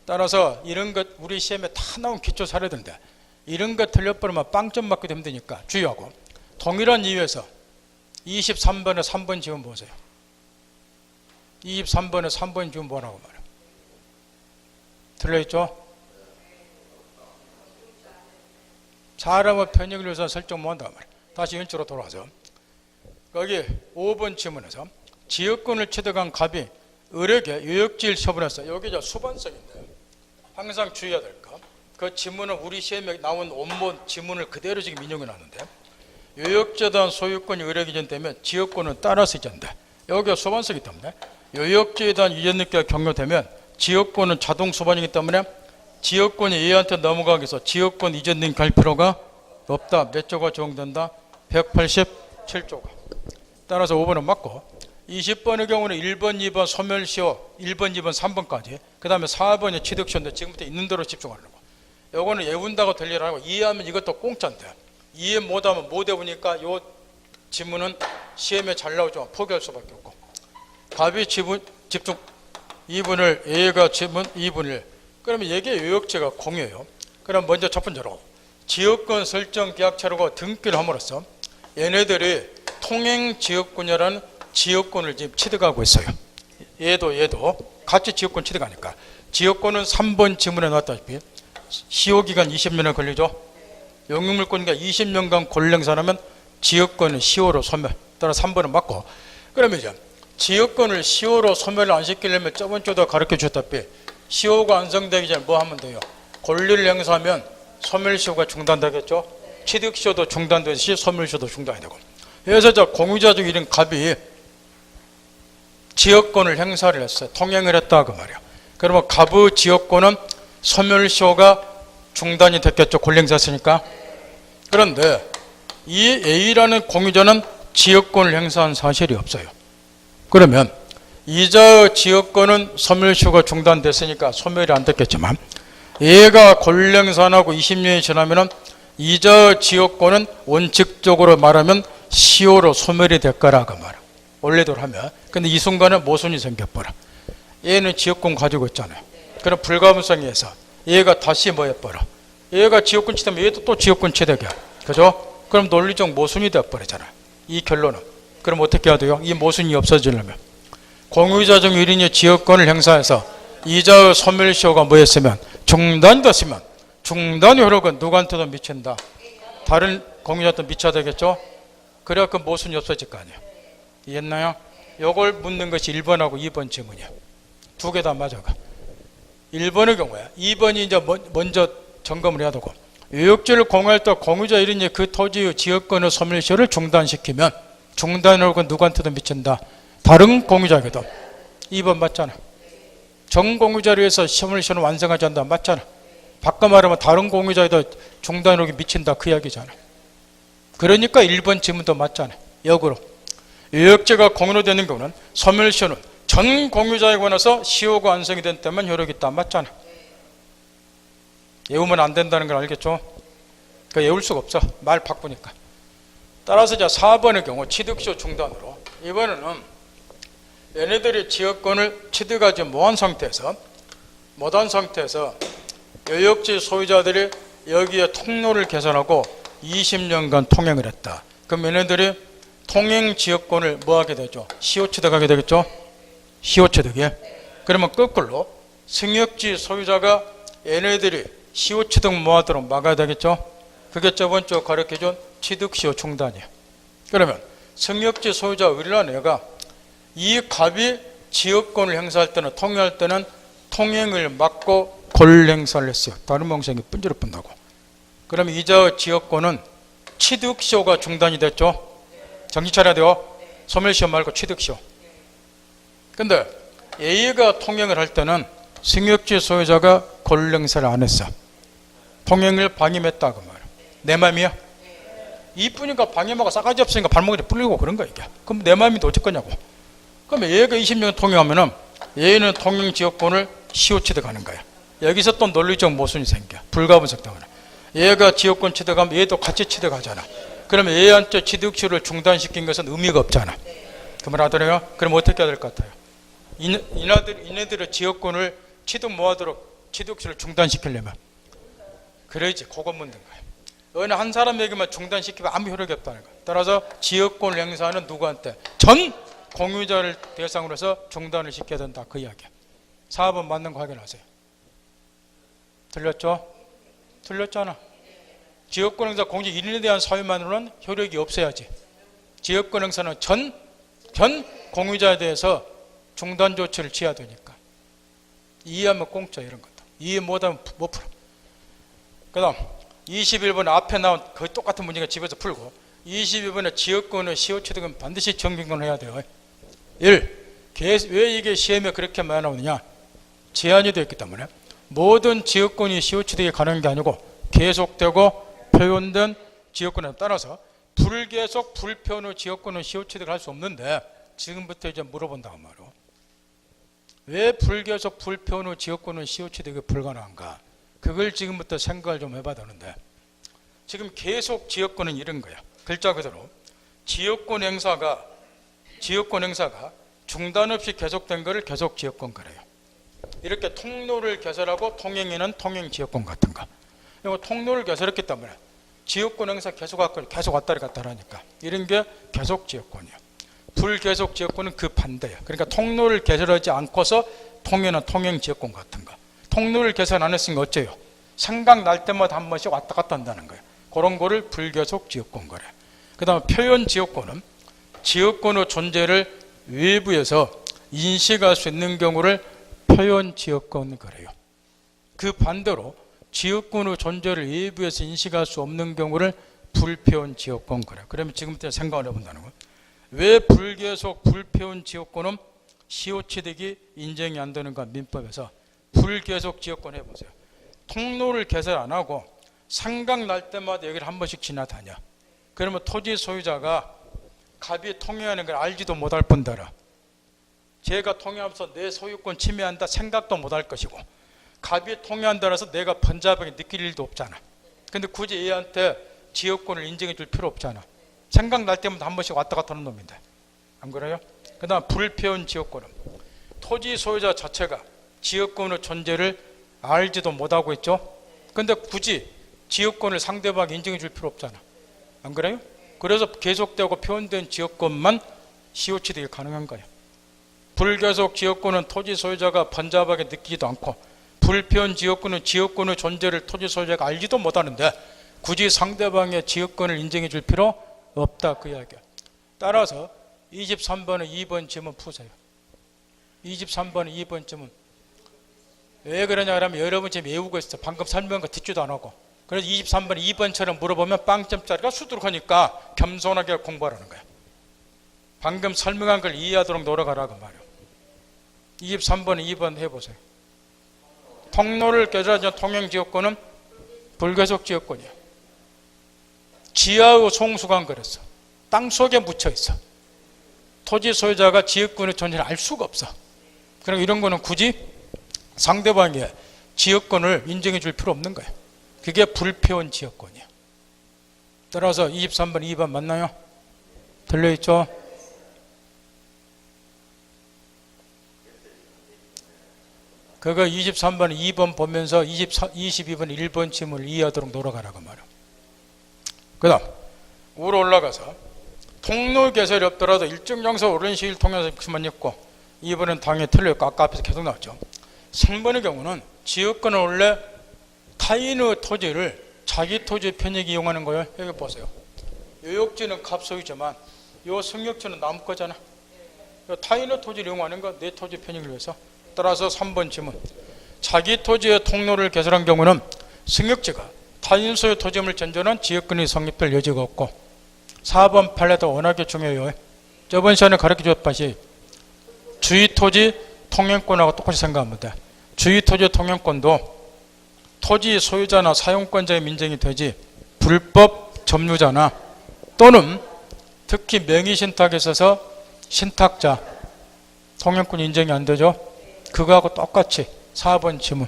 따라서 이런 것 우리 시험에 다 나온 기초 사례들인데 이런 거 틀려버리면 빵점 맞기도 힘드니까 주의하고, 동일한 이유에서 23번에 3번 지원 보세요. 23번에 3번 지원 보라고 말이에요. 틀려있죠? 사람의 편익을 위해서 설정 못한다 말이에요. 다시 연초로 돌아와서 거기 5번 지문에서 지역권을 취득한 갑이 을에게 유역지를 처분했어. 여기 수반성인데 항상 주의해야 될 거. 그 지문은 우리 시험에 나온 원본 지문을 그대로 지금 인용해 놨는데 유역지에 대한 소유권이 을에게 이전되면 지역권은 따라서 이전돼. 여기가 수반성이기 때문에 유역지에 대한 이전력이 경료되면 지역권은 자동 수반이기 때문에 지역권이 얘한테 넘어가기 위해서 지역권 이전된 갈 필요가 없다. 몇 조가 적용된다? 187조가. 따라서 5번은 맞고, 20번의 경우는 1번, 2번 소멸시효, 1번, 2번, 3번까지, 그 다음에 4번이 취득시효인데 지금부터 있는 대로 집중하는 거. 요거는 외운다고 들리라고 이해하면 이것도 공짜인데 이해 못하면 못 외우니까 요 지문은 시험에 잘 나오지만 포기할 수밖에 없고. 갑이 집중 2분을 A가 지문 2분의 1. 그러면 얘게 유역지가 공유예요. 그럼 먼저 첫 번째로 지역권 설정 계약체로 등기를 함으로써 얘네들이 통행지역권이라는 지역권을 지금 취득하고 있어요. 얘도 같이 지역권 취득하니까 지역권은 3번 지문에 나왔다시피 시효기간 20년에 걸리죠. 영유물권이니까 20년간 권리행사하면 지역권은 시효로 소멸. 따라 3번은 맞고, 그러면 이제 지역권을 시효로 소멸을 안 시키려면 저번 주도 가르쳐 주셨다시피 시효가 완성되기 전에 뭐 하면 돼요? 권리를 행사하면 소멸시효가 중단되겠죠. 취득시효도 중단되듯이 소멸시효도 중단이 되고. 그래서 저 공유자 중 이런 갑이 지역권을 행사를 했어요. 통행을 했다 그 말이야. 그러면 갑의 지역권은 소멸시효가 중단이 됐겠죠. 권리 행사했으니까. 그런데 이 A라는 공유자는 지역권을 행사한 사실이 없어요. 그러면 이자의 지역권은 소멸시효가 중단됐으니까 소멸이 안 됐겠지만 얘가 권리 행사 하고 20년이 지나면 이자의 지역권은 원칙적으로 말하면 시효로 소멸이 될 거라고 말이야. 원래대로 하면. 근데 이 순간에 모순이 생겨버려. 얘는 지역권 가지고 있잖아요. 그럼 불가분성에서 얘가 다시 뭐 해버려. 얘가 지역권 취득하면 얘도 또 지역권 취득이야. 그죠? 그럼 논리적 모순이 되어버리잖아요. 이 결론은. 그럼 어떻게 해야 돼요? 이 모순이 없어지려면 공유자 중 1인이 지역권을 행사해서 이자의 소멸시효가 뭐였으면 중단이 됐으면 중단의 효력은 누구한테도 미친다? 다른 공유자한테 미쳐야 되겠죠? 그래야 그 모순이 없어질 거 아니에요. 이해했나요? 요걸 묻는 것이 1번하고 2번 질문이에요. 두 개 다 맞아가. 1번의 경우에 2번이 이제 먼저 점검을 해야 되고, 유역지를 공유할 때 공유자 1인이 그 토지의 지역권의 소멸시효를 중단시키면 중단의 효력은 누구한테도 미친다? 다른 공유자에게도. 2번 맞잖아. 정 공유자를 위해서 소멸시효는 완성하지 않는다. 맞잖아. 바꿔 말하면 다른 공유자에도 중단의 효력이 미친다. 그 이야기잖아. 그러니까 1번 질문도 맞잖아. 역으로 유역지가 공유로 되는 경우는 소멸시효는 전 공유자에 관해서 시효가 완성이 된 때만 효력이 있다. 맞잖아. 외우면 안 된다는 걸 알겠죠? 그 외울 수가 없어. 말 바꾸니까. 따라서 이제 4번의 경우 취득시효 중단으로, 이번에는 얘네들이 지역권을 취득하지 못한 상태에서 유역지 소유자들이 여기에 통로를 개설하고 20년간 통행을 했다. 그럼 얘네들이 통행 지역권을 뭐하게 되죠? 시효 취득하게 되겠죠? 시효 취득이. 그러면 거꾸로 승역지 소유자가 얘네들이 시효 취득 뭐하도록 막아야 되겠죠? 그게 저번 주 가르쳐준 취득시효 중단이에요. 그러면 승역지 소유자 의리나 내가 이 갑이 지역권을 행사할 때는, 통행할 때는 통행을 막고 권리 행사를 했어요. 다른 방식이 분지를 본다고. 그러면 이자의 지역권은 취득시효가 중단이 됐죠? 정신 차려야 돼요. 소멸시효 말고 취득시효. 근데 A가 통행을 할 때는 승역지 소유자가 권리 행사를 안 했어. 통행을 방임했다 그 말이야. 내 맘이야? 이쁘니까 방임하고 싸가지 없으니까 발목에 뿌리고 그런 거야 이게. 그럼 내 맘이 어쩔 거냐고. 그러면 얘가 20년 통행하면은 얘는 통행 지역권을 시효 취득하는 거야. 여기서 또 논리적 모순이 생겨. 불가분석 때문에. 얘가 지역권 취득하면 얘도 같이 취득하잖아. 그러면 얘한테 취득시효를 중단시킨 것은 의미가 없잖아. 그 말 하더래요. 그럼 어떻게 해야 될 것 같아요? 이네들의 지역권을 취득 못하도록 취득시효를 중단시키려면, 그래야지. 그거 묻는 거예요. 어느 한 사람에게만 중단시키면 아무 효력이 없다는 거예요. 따라서 지역권을 행사하는 누구한테? 전 공유자를 대상으로 해서 중단을 시켜야 된다. 그 이야기야. 4번 맞는 거 확인하세요. 틀렸죠? 틀렸잖아. 지역권 행사 공직 1인에 대한 사유만으로는 효력이 없어야지. 지역권 행사는 전 공유자에 대해서 중단 조치를 취해야 되니까. 이해하면 공짜 이런 것도. 이해 못하면 못 풀어. 그 다음 21번 앞에 나온 거의 똑같은 문제가 집에서 풀고, 22번에 지역권의 시효 취득은 반드시 정비권을 해야 돼요. 1. 왜 이게 시험에 그렇게 많이 나오느냐? 제한이 되어 있기 때문에 모든 지역권이 시효 취득이 가능한 게 아니고 계속되고 표현된 지역권에 따라서 불계속 불표현의 지역권은 시효 취득을 할 수 없는데, 지금부터 이제 물어본다고 말이에요. 왜 불계속 불표현의 지역권은 시효 취득이 불가능한가? 그걸 지금부터 생각을 좀 해봐야 되는데, 지금 계속 지역권은 이런 거야. 글자 그대로 지역권 행사가 중단 없이 계속된 거를 계속 지역권 그래요. 이렇게 통로를 개설하고 통행에는 통행 지역권 같은 거. 이거 통로를 개설했기 때문에 지역권 행사 계속 왔다리 갔다리 하니까 이런 게 계속 지역권이에요. 불계속 지역권은 그 반대예요. 그러니까 통로를 개설하지 않고서 통행은 통행 지역권 같은 거. 통로를 개설 안 했으니까 어째요? 생각 날 때마다 한 번씩 왔다 갔다 한다는 거예요. 그런 거를 불계속 지역권 거래. 그 다음에 표현 지역권은 지역권의 존재를 외부에서 인식할 수 있는 경우를 표현 지역권 거래요. 그 반대로 지역권의 존재를 외부에서 인식할 수 없는 경우를 불표현 지역권 거래요. 그러면 지금부터 생각을 해본다는 거예요. 왜 불계속 불표현 지역권은 시효 취득이 인정이 안 되는가? 민법에서 불계속 지역권 해보세요. 통로를 개설 안 하고 생각날 때마다 여기를 한 번씩 지나다녀. 그러면 토지 소유자가 갑이 통행하는 걸 알지도 못할 뿐더러 제가 통행하면서 내 소유권 침해한다 생각도 못할 것이고, 갑이 통행한다라서 내가 번잡하게 느낄 일도 없잖아. 근데 굳이 얘한테 지역권을 인정해 줄 필요 없잖아. 생각날 때마다 한 번씩 왔다 갔다 하는 놈인데. 안 그래요? 그 다음 불표현 지역권은 토지 소유자 자체가 지역권의 존재를 알지도 못하고 있죠. 근데 굳이 지역권을 상대방에게 인정해 줄 필요 없잖아. 안 그래요? 그래서 계속되고 표현된 지역권만 시효 취득이 가능한 거예요. 불계속 지역권은 토지 소유자가 번잡하게 느끼지도 않고 불편 지역권은 지역권의 존재를 토지 소유자가 알지도 못하는데 굳이 상대방의 지역권을 인정해 줄 필요 없다, 그 이야기야. 따라서 23번의 2번 질문 푸세요. 23번의 2번 질문. 왜 그러냐 하면 여러분 지금 외우고 있어. 방금 설명한 거 듣지도 안 하고. 그래서 23번 2번처럼 물어보면 빵점짜리가 수두룩하니까 겸손하게 공부하라는 거야. 방금 설명한 걸 이해하도록 노력하라고 말이야. 23번 2번 해보세요. 통로를 개설한 통행지역권은 불계속 지역권이야. 지하의 송수관 그랬어. 땅속에 묻혀있어. 토지 소유자가 지역권의 존재를 알 수가 없어. 그럼 이런 거는 굳이 상대방의 지역권을 인정해 줄 필요 없는 거예요. 그게 불표현 지역권이야. 따라서 23번 2번 맞나요? 들려있죠? 그거 23번 2번 보면서 22번 1번 질문을 이해하도록 노력하라고 말이야. 그 다음 위로 올라가서 통로 개설이 없더라도 일정 장소 오랜 시일 통해서만 있고 2번은 당연히 틀렸고 아까 앞에서 계속 나왔죠. 3번의 경우는 지역권은 원래 타인의 토지를 자기 토지 편익 이용하는 거예요. 여기 보세요. 요역지는 갑소유지만 요 승역지는 남 거잖아. 타인의 토지를 이용하는 거 내 토지 편익을 위해서. 따라서 3번 질문. 자기 토지의 통로를 개설한 경우는 승역지가 타인 소유 토지임을 전제는 지역권이 성립될 여지가 없고 4번 판례도 워낙에 중요해요. 저번 시간에 가르쳐줬듯이 주의토지 통행권하고 똑같이 생각하면 돼. 주의토지 통행권도 토지 소유자나 사용권자의 민정이 되지 불법 점유자나 또는 특히 명의신탁에 있어서 신탁자 통행권 인정이 안 되죠. 그거하고 똑같이 4번 지문.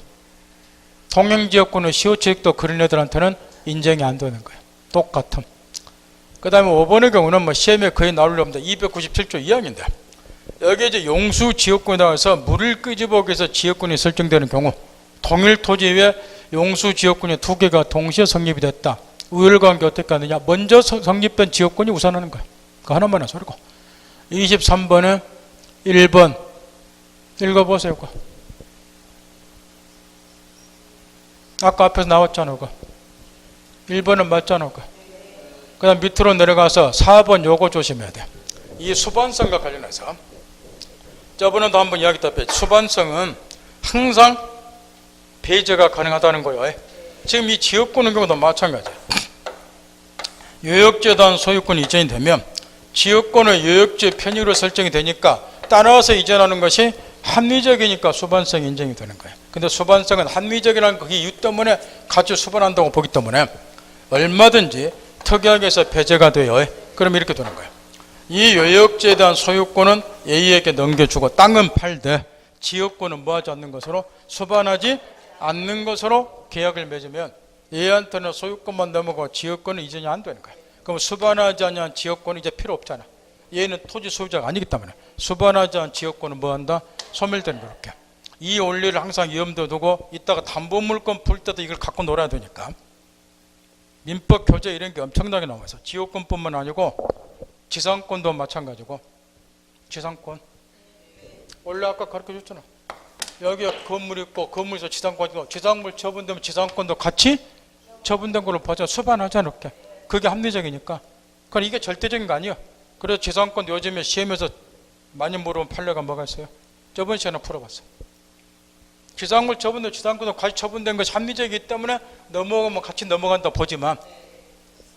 통행지역권의 시효취득도 그런 애들한테는 인정이 안 되는 거예요. 똑같음. 그 다음에 5번의 경우는 뭐 시험에 거의 나올 리 없는데 297조 2항인데 여기 이제 용수지역권에 나와서 물을 끄집어오기 위해서 지역권이 설정되는 경우 동일 토지 위에 용수지역권이 2개가 동시에 성립이 됐다. 우열관계 어떻게 하느냐. 먼저 성립된 지역권이 우선하는 거예요. 그 하나만 한 소리고. 23번에 1번 읽어보세요. 그거. 아까 앞에서 나왔잖아. 그거. 1번은 맞잖아. 그거. 그 다음 밑으로 내려가서 4번 요거 조심해야 돼. 이 수반성과 관련해서 저번에도 한번 이야기했다시피 수반성은 항상 배제가 가능하다는 거예요. 지금 이 지역권의 경우도 마찬가지예요. 요역지에 대한 소유권이 이전이 되면 지역권의 요역지 편의로 설정이 되니까 따라서 이전하는 것이 합리적이니까 수반성이 인정이 되는 거예요. 근데 수반성은 합리적이라는 그 이유 때문에 같이 수반한다고 보기 때문에 얼마든지 특이하게 해서 배제가 돼요. 그럼 이렇게 되는 거예요. 이 요역지에 대한 소유권은 A에게 넘겨주고 땅은 팔되 지역권은 뭐하지 않는 것으로 수반하지 않는 것으로 계약을 맺으면 A한테는 소유권만 넘어가고 지역권은 이전이 안 되는 거예요. 그럼 수반하지 않은 지역권은 이제 필요 없잖아. 얘는 토지 소유자가 아니기 때문에 수반하지 않은 지역권은 뭐한다? 소멸되는 거렇게. 이 원리를 항상 염두에 두고 이따가 담보물권 풀 때도 이걸 갖고 놀아야 되니까 민법 교재 이런 게 엄청나게 나와서 지역권뿐만 아니고 지상권도 마찬가지고. 지상권 원래 아까 가르쳐줬잖아. 여기 건물이 있고 건물에서 지상권이 있고 지상물 처분되면 지상권도 같이 처분된 걸로 봐줘. 수반하잖아. 이렇게. 그게 합리적이니까. 그럼 이게 절대적인 거 아니에요. 그래서 지상권 요즘에 시험에서 많이 물어본 판례가 뭐가 있어요? 저번 시간에 풀어봤어요. 지상물 처분도 지상권도 같이 처분된 것이 합리적이기 때문에 넘어가면 같이 넘어간다 보지만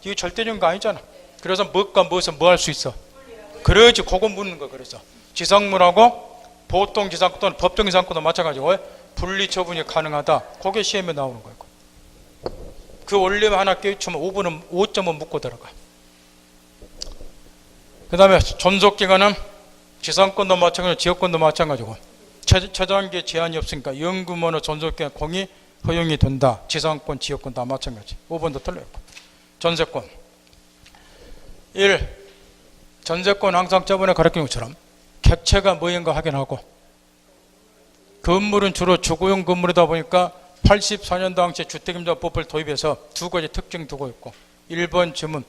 이게 절대적인 거 아니잖아. 그래서 무엇과 무엇을 뭐 할 수 있어? 그러지. 그거 묻는 거. 그래서 지상물하고 보통 지상권 또는 법정 지상권도 마찬가지고 분리 처분이 가능하다. 그게 시험에 나오는 거예요. 그 원리만 하나 깨우치면 5점은 묻고 들어가. 그 다음에 존속기간은 지상권도 마찬가지고 지역권도 마찬가지고 최장기 제한이 없으니까 연금원의 존속기간 공이 허용이 된다. 지상권, 지역권 다 마찬가지. 5번도 틀렸고. 전세권 1. 전세권 항상 저번에 가르친 것처럼 객체가 뭐인가 확인하고 건물은 주로 주거용 건물이다 보니까 84년도 당시에 주택임대법을 도입해서 두 가지 특징 두고 있고 1번 질문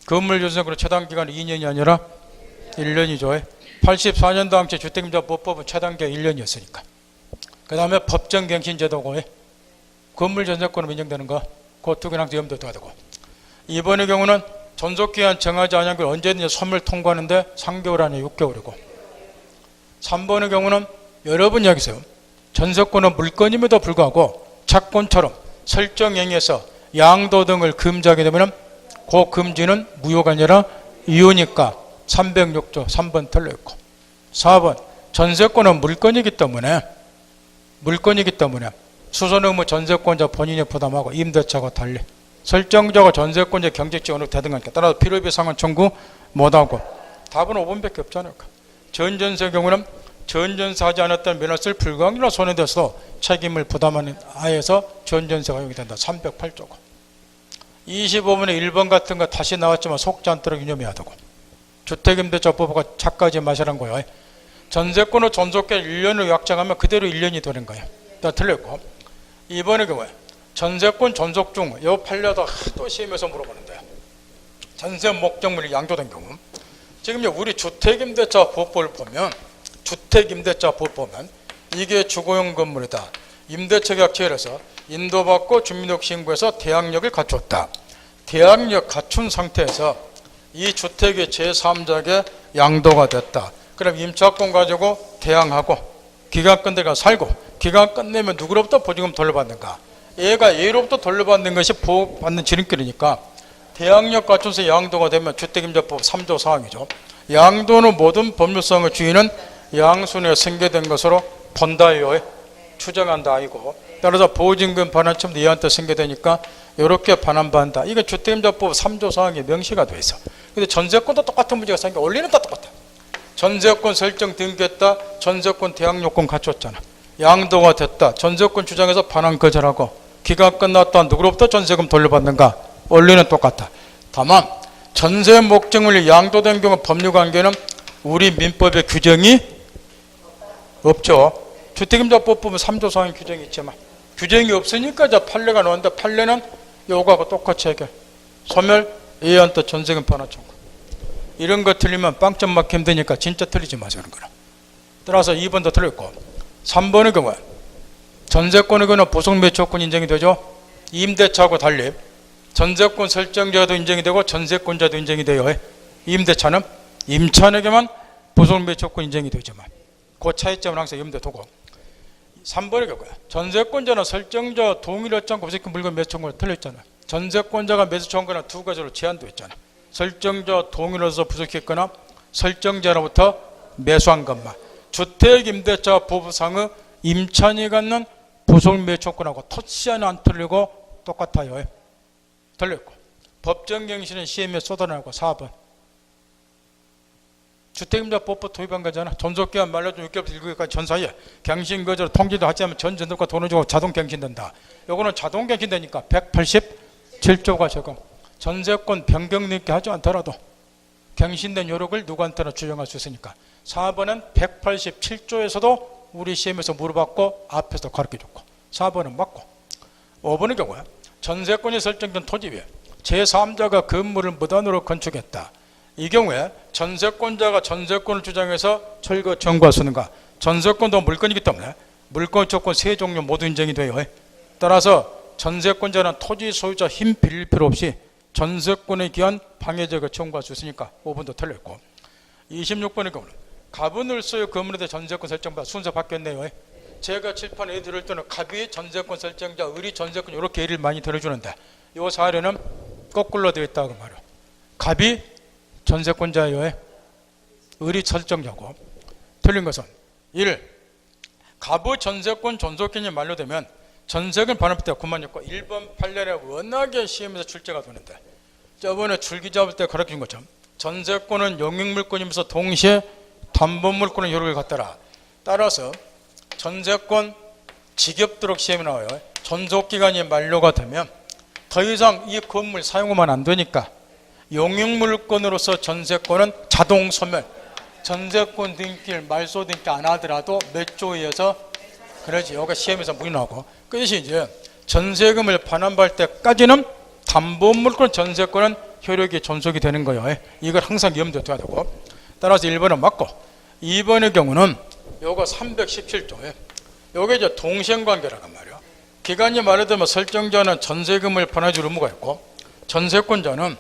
건물 유선으로 최단기간이 2년이 아니라 1년이죠. 84년도 당시에 주택임대법은 최단기가 1년이었으니까 그 다음에 법정갱신제도고 건물 전세권으로 인정되는 거, 그 두 개랑 염두에 둬야 되고, 이번의 경우는 존속기한 정하지 않은 걸 언제든지 소멸 통과하는데 3개월 안에 6개월이고, 3번의 경우는 여러분 여기서 전세권은 물건임에도 불구하고 채권처럼 설정행위에서 양도 등을 금지하게 되면 그 금지는 무효가 아니라 유효니까 306조 3번 틀려있고, 4번 전세권은 물건이기 때문에 수선 의무 전세권자 본인이 부담하고 임대차와 달리 설정자가 전세권자 경제지원으로 대등하니까 따라서 필요비 상환 청구 못하고, 답은 5번밖에 없잖아요. 전전세 경우는 전전세하지 않았다는 면허를 불가항이나 손해돼서 책임을 부담하는 하에서 전전세가 허용이 된다. 308조고. 25번에 1번 같은 거 다시 나왔지만 속지 않도록 유념해야 되고, 주택임대차법과 차까지 마시라는 거예요. 전세권을 존속기한 1년으로 약정하면 그대로 1년이 되는 거예요. 다 틀렸고, 이번의 경우에 전세권 존속 중 요 판례도 또 시험에서 물어보는데, 전세 목적물이 양도된 경우, 지금 우리 주택임대차 법을 보면 이게 주거용 건물이다. 임대차계약 체결해서 인도받고 주민등록 신고해서 대항력을 갖췄다. 대항력 갖춘 상태에서 이 주택이 제3자에게 양도가 됐다. 그럼 임차권 가지고 대항하고 기간 끝내가 살고, 기간 끝내면 누구로부터 보증금 돌려받는가? 얘가 얘로부터 돌려받는 것이 보호받는 지름길이니까 대항력 갖춰서 양도가 되면 주택임대법 3조 사항이죠. 양도는 모든 법률상의 주인은 양순에 생겨된 것으로 본다요. 추정한다 아니고, 따라서 보증금 반환처럼 얘한테 생겨되니까 이렇게 반환받는다. 이게 주택임대법 3조 사항에 명시가 돼 있어. 근데 전세권도 똑같은 문제가 생겨. 원리는 다 똑같아. 전세권 설정 등기했다. 전세권 대항력권 갖췄잖아. 양도가 됐다. 전세권 주장해서 반환 거절하고 기간 끝났다. 누구로부터 전세금 돌려받는가? 원리는 똑같아. 다만 전세 목적물이 양도된 경우 법률관계는 우리 민법에 규정이 없죠. 주택임대법 보면 3조 사항 규정이 있지만 규정이 없으니까 이제 판례가 나왔는데, 판례는 요거하고 똑같이 해결. 소멸, A한테 전세금 반환 청구. 이런 거 틀리면 빵점 맞기 힘드니까 진짜 틀리지 마세요. 그런 거는. 따라서 2번도 틀렸고, 3번의 경우에 전세권의 경우는 보석 매초권 인정이 되죠. 임대차하고 달리 전세권 설정자도 인정이 되고 전세권자도 인정이 돼요. 임대차는 임차인에게만 보석 매초권 인정이 되지만 그 차이점은 항상 염두에 두고, 3번의 경우에 전세권자는 설정자 동의를 얻지 않고 무조건 물건 매수 청구를 틀렸잖아요. 전세권자가 매수 청구는 두 가지로 제한도 있잖아요. 설정자 동의를 얻어서 부족했거나 설정자로부터 매수한 것만. 주택임대차 보부상의 임차인이 갖는 부속 매수권하고 토지는 안 틀리고 똑같아요. 틀렸고, 법정갱신은 시험에 쏟아내고. 4번 주택임대법부 도입한 거잖아. 존속기한 만료중 6개월부터 1개월까지 전 사이에 갱신거절 통지도 하지 않으면 전 전세가 돈을 주고 자동 갱신된다. 요거는 자동 갱신되니까 187조가 적용. 전세권 변경 늦게 하지 않더라도 갱신된 요력을 누구한테나 주장할 수 있으니까. 4번은 187조에서도 우리 시험에서 물어봤고 앞에서 가르쳐줬고 4번은 맞고. 5번의 경우에 전세권이 설정된 토지 위에 제3자가 건물을 무단으로 건축했다. 이 경우에 전세권자가 전세권을 주장해서 철거 청구할 수 있는가? 전세권도 물건이기 때문에 물건 조건 세 종류 모두 인정이 돼요. 따라서 전세권자는 토지 소유자 힘 빌릴 필요 없이 전세권에 기한 방해제거 청구할 수 있으니까 5번도 틀렸고, 26번의 경우는 갑은을소의 건물에 대해 전세권 설정받아 순서 바뀌었네요. 제가 칠판에 들을 때는 갑이 전세권 설정자, 을이 전세권 이렇게 예를 많이 들어주는데 이 사례는 거꾸로 되어 있다고 말해요. 갑이 전세권자예요. 을이 설정자고. 틀린 것은 1. 갑의 전세권 존속기간이 만료되면 전세금 반환 때 그만했고, 1번 판례에 워낙에 시험에서 출제가 되는데 저번에 줄기 잡을 때 가르친 것처럼 전세권은 용익물권이면서 동시에 담보물권의 효력을 갖더라. 따라서 전세권 지겹도록 시험이 나와요. 존속기간이 만료가 되면 더 이상 이 건물 사용하면 안 되니까 용익물권으로서 전세권은 자동 소멸. 전세권 등기를 말소 등기 안 하더라도 몇 조에 의해서 그러지. 여기가 시험에서 문이 나오고, 그것이 이제 전세금을 반환받을 때까지는 담보물권 전세권은 효력이 존속이 되는 거예요. 이걸 항상 염두에 둬야 되고. 따라서 1번은 맞고, 2번의 경우는 요거 317조에 요게 이제 동시행관계라고 말이야. 기간이 말하자면 설정자는 전세금을 반환해줄 의무가 있고 전세권자는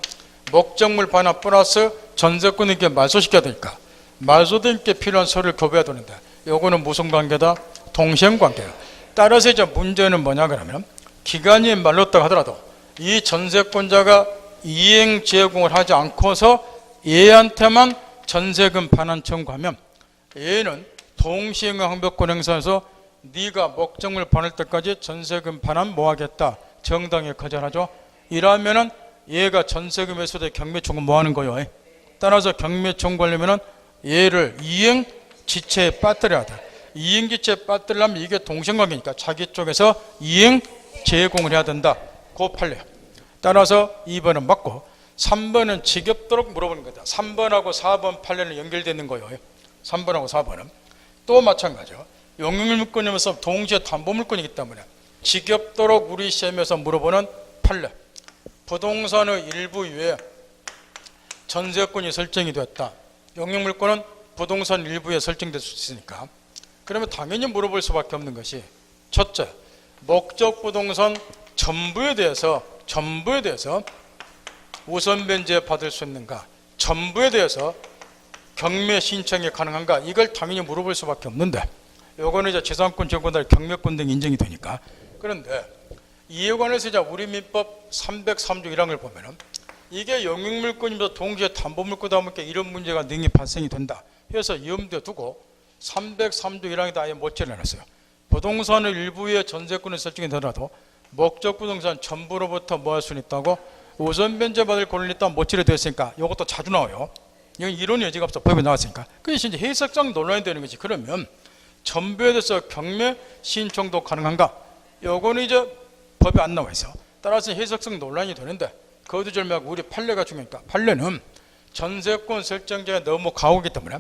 목적물 반환 플러스 전세권에게 말소시켜야 되니까 말소인께 필요한 서류를 교부해야 되는데 요거는 무슨 관계다? 동시행관계예요. 따라서 이제 문제는 뭐냐 그러면 기간이 말랐다고 하더라도 이 전세권자가 이행 제공을 하지 않고서 얘한테만 전세금 반환 청구하면 얘는 동시행 항변권 행사에서 네가 목적물 반환할 때까지 전세금 반환 뭐 하겠다? 정당히 거절하죠. 이러면은 얘가 전세금 회수대 경매 청구 뭐 하는 거예요? 따라서 경매 청구하려면은 얘를 이행 지체에 빠뜨려야 돼. 이행 지체에 빠뜨리려면 이게 동시행관계니까 자기 쪽에서 이행 제공을 해야 된다. 그 판례. 따라서 2번은 맞고 3번은 지겹도록 물어보는 거다. 3번하고 4번 판례는 연결되는 거예요. 3번하고 4번은 또 마찬가지죠. 용익물권이면서 동시에 담보물권이기 때문에 지겹도록 우리 시험에서 물어보는 판례. 부동산의 일부 위에 전세권이 설정이 됐다. 용익물권은 부동산 일부에 설정될 수 있으니까 그러면 당연히 물어볼 수밖에 없는 것이 첫째, 목적 부동산 전부에 대해서 우선 변제 받을 수 있는가, 전부에 대해서 경매 신청이 가능한가, 이걸 당연히 물어볼 수밖에 없는데 요거는 이제 재산권, 재권달, 경매권 등 인정이 되니까. 그런데 이에 관해서 이제 우리 민법 303조 1항을 보면은 이게 용익물권이면서 동시에 담보물권이다 보니까 이런 문제가 능히 발생이 된다 해서 염두에 두고 303조 1항에다 아예 모체를 해놨어요. 부동산의 일부의 전세권을 설정이 되더라도 목적 부동산 전부로부터 뭐 할 수는 있다고 우선 변제받을 권리가 있다고 모체를 되었으니까 이것도 자주 나와요. 이건 이론 여지가 없어. 법에 나왔으니까. 그것이 이제 해석상 논란이 되는 거지. 그러면 전부에 대해서 경매 신청도 가능한가? 요거는 이제 법에 안 나와 있어. 따라서 해석상 논란이 되는데 거두절미하고 우리 판례가 중요하니까 판례는 전세권 설정자가 너무 가오기 때문에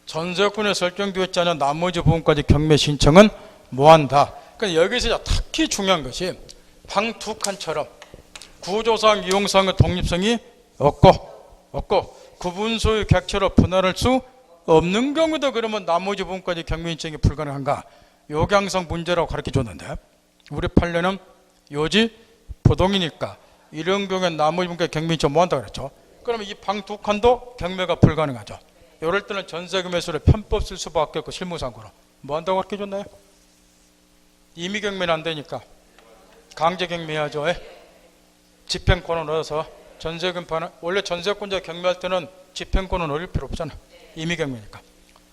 전세권에 설정되었지 않은 나머지 부분까지 경매 신청은 뭐한다. 그러니까 여기서 특히 중요한 것이 방 두 칸처럼 구조상 이용상의 독립성이 없고 구분소의 객체로 분할할 수 없는 경우도 그러면 나머지 부분까지 경매 신청이 불가능한가? 요게 항상 문제라고 가르쳐 줬는데 우리 판례는 요지 부동이니까 이런 경우엔 나머지 부분까지 경매 신청 뭐한다 그랬죠. 그러면 이 방 두 칸도 경매가 불가능하죠. 이럴 때는 전세금 회수를 편법 쓸 수밖에 없고 실무상으로 뭐한다고 가르쳐 줬나요? 임의 경매는 안 되니까 강제 경매해야죠. 집행권을 얻어서 전세금 반환, 원래 전세권자 경매할 때는 집행권은 얻을 필요 없잖아. 임의 경매니까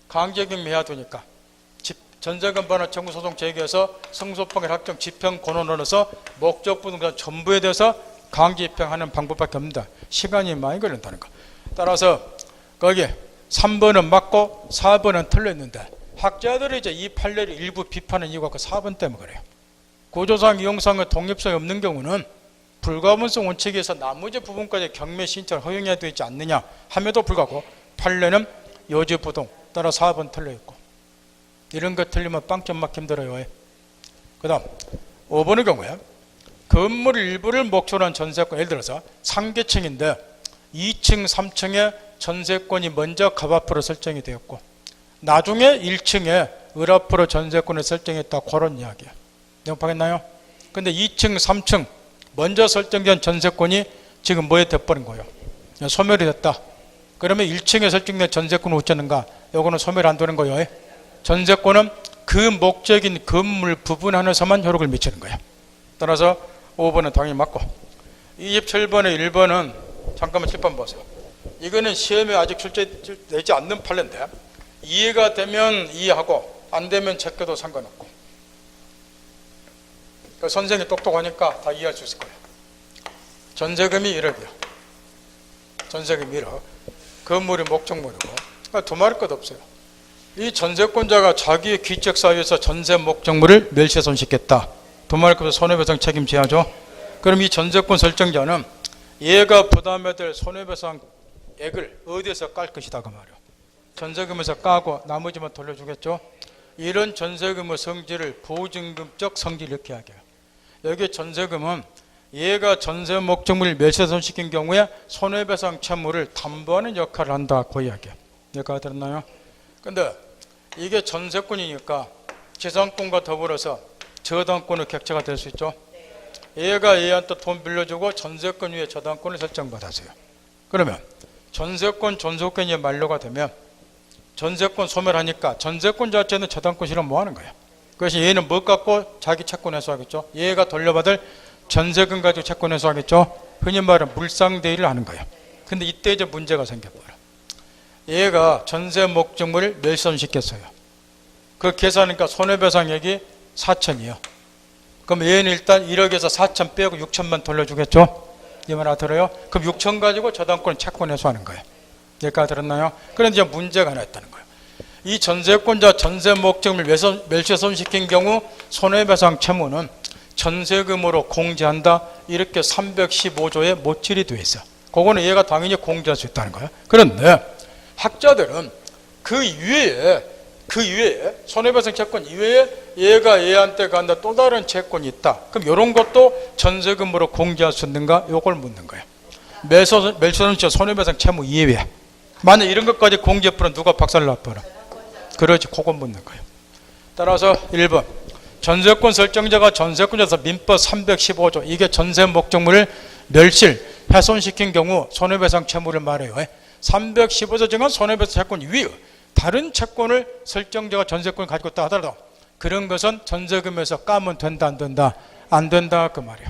강제 경매해야 되니까 전세금 반환 청구 소송 제기해서 승소판결 확정 집행권을 얻어서 목적 부동산 전부에 대해서 강제 입행하는 방법밖에 없는다. 시간이 많이 걸린다는 거. 따라서 거기 3번은 맞고 4번은 틀렸는데 학자들이 이제 이 판례를 일부 비판하는 이유가 그 4번 때문에 그래요. 구조상 이용상의 독립성이 없는 경우는 불가분성 원칙에서 나머지 부분까지 경매 신청을 허용해야 되지 않느냐 함에도 불구하고 판례는 요지부동 따라 4번 틀려있고 이런 거 틀리면 빵점 맞기 힘들어요. 그 다음 5번의 경우에 건물 일부를 목적으로 한 전세권, 예를 들어서 상계층인데 2층 3층에 전세권이 먼저 갑 앞으로 설정이 되었고 나중에 1층에 을 앞으로 전세권을 설정했다, 그런 이야기야. 영파겠나요? 근데 2층 3층 먼저 설정된 전세권이 지금 뭐에 돼버린 거예요? 소멸이 됐다. 그러면 1층에 설정된 전세권은 어쩌는가? 요거는 소멸 안 되는 거예요. 전세권은 그 목적인 건물 부분 안에서만 효력을 미치는 거예요. 따라서 5번은 당연히 맞고 27번에 1번은 잠깐만 칠판 보세요. 이거는 시험에 아직 출제되지 않는 판례인데 이해가 되면 이해하고 안 되면 제껴도 상관없고 그러니까 선생이 똑똑하니까 다 이해할 수 있을 거예요. 전세금이 1억이야. 전세금이 1억. 건물이 목적물이고 그러니까 두말할 것 없어요. 이 전세권자가 자기의 귀책사유에서 전세 목적물을 멸시훼손시켰다. 두말할 것 없어. 손해배상 책임져야죠. 그럼 이 전세권 설정자는 얘가 부담해야 될 손해배상액을 어디에서 깔 것이다 그 말이에요. 전세금에서 까고 나머지만 돌려주겠죠. 이런 전세금의 성질을 보증금적 성질 이렇게 하게요. 여기 전세금은 얘가 전세 목적물을 멸시훼손시킨 경우에 손해배상 채무를 담보하는 역할을 한다 그 이야기예요. 여기까지 들었나요? 근데 이게 전세권이니까 재산권과 더불어서 저당권의 객체가 될 수 있죠. 얘가 얘한테 돈 빌려주고 전세권 위에 저당권을 설정받았어요. 그러면 전세권 존속권이 만료가 되면 전세권 소멸하니까 전세권 자체는 저당권 실현 뭐 하는 거예요? 그래서 얘는 뭐 갖고 자기 채권 회수하겠죠? 얘가 돌려받을 전세금 가지고 채권 회수하겠죠? 흔히 말하는 물상대위를 하는 거예요. 근데 이때 이제 문제가 생겨버려. 얘가 전세 목적물을 멸손시켰어요. 그 계산하니까 손해배상액이 4천이에요. 그럼 얘는 일단 1억에서 4천 빼고 6천만 돌려주겠죠? 이 말 알아들어요? 그럼 6천 가지고 저당권 채권 회수하는 거예요. 여기까지 들었나요? 그런데 이제 문제가 하나 있다는 거예요. 이 전세권자 전세 목적물 멸손시킨 경우 손해배상 채무는 전세금으로 공제한다. 이렇게 315조에 못질이 되어 있어. 그거는 얘가 당연히 공제할 수 있다는 거예요. 그런데 학자들은 그 이외에 손해배상 채권 이외에 얘가 얘한테 간다 또 다른 채권이 있다. 그럼 이런 것도 전세금으로 공제할 수 있는가? 이걸 묻는 거예요. 멸손시킨 손해배상 채무 이외에 만약 이런 것까지 공제해버리면 누가 박살 나버려? 그러지, 그건 묻는 거예요. 따라서 1번 전세권 설정자가 전세권자에서 민법 315조 이게 전세 목적물을 멸실, 훼손시킨 경우 손해배상 채무를 말해요. 315조 중은 손해배상 채권 이외에 다른 채권을 설정자가 전세권을 가지고 있다 하더라도 그런 것은 전세금에서 까면 된다 안 된다? 안 된다 그 말이에요.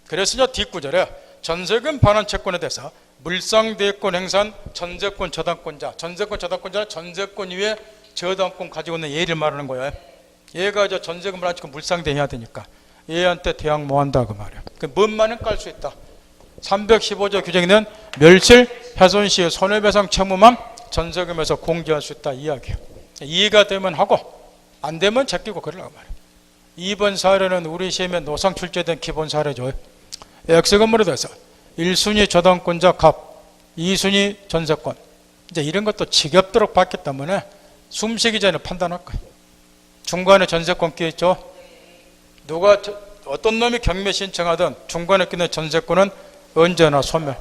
그래서 뒷구절에 전세금 반환 채권에 대해서 물상대권 행사한 전세권 저당권자, 전세권 저당권자는 전세권 위에 저당권 가지고 있는 얘를 말하는 거예요. 얘가 이제 전세금을 안 치고 물상대해야 되니까 얘한테 대항 뭐 한다 그 말이에요. 뭔 말은 깔 수 있다. 315조 규정에는 멸실, 훼손 시의 손해배상 채무만 전세금에서 공제할 수 있다 이야기예요. 이해가 되면 하고 안 되면 제끼고 그러려고 말이에요. 2번 사례는 우리 시험에 노상 출제된 기본 사례죠. X건물에 대해서 1순위 저당권자 갑, 2순위 전세권. 이제 이런 것도 지겹도록 봤기 때문에 숨쉬기 전에 판단할 거예요. 중간에 전세권 끼어있죠. 누가 어떤 놈이 경매 신청하든 중간에 끼는 전세권은 언제나 소멸.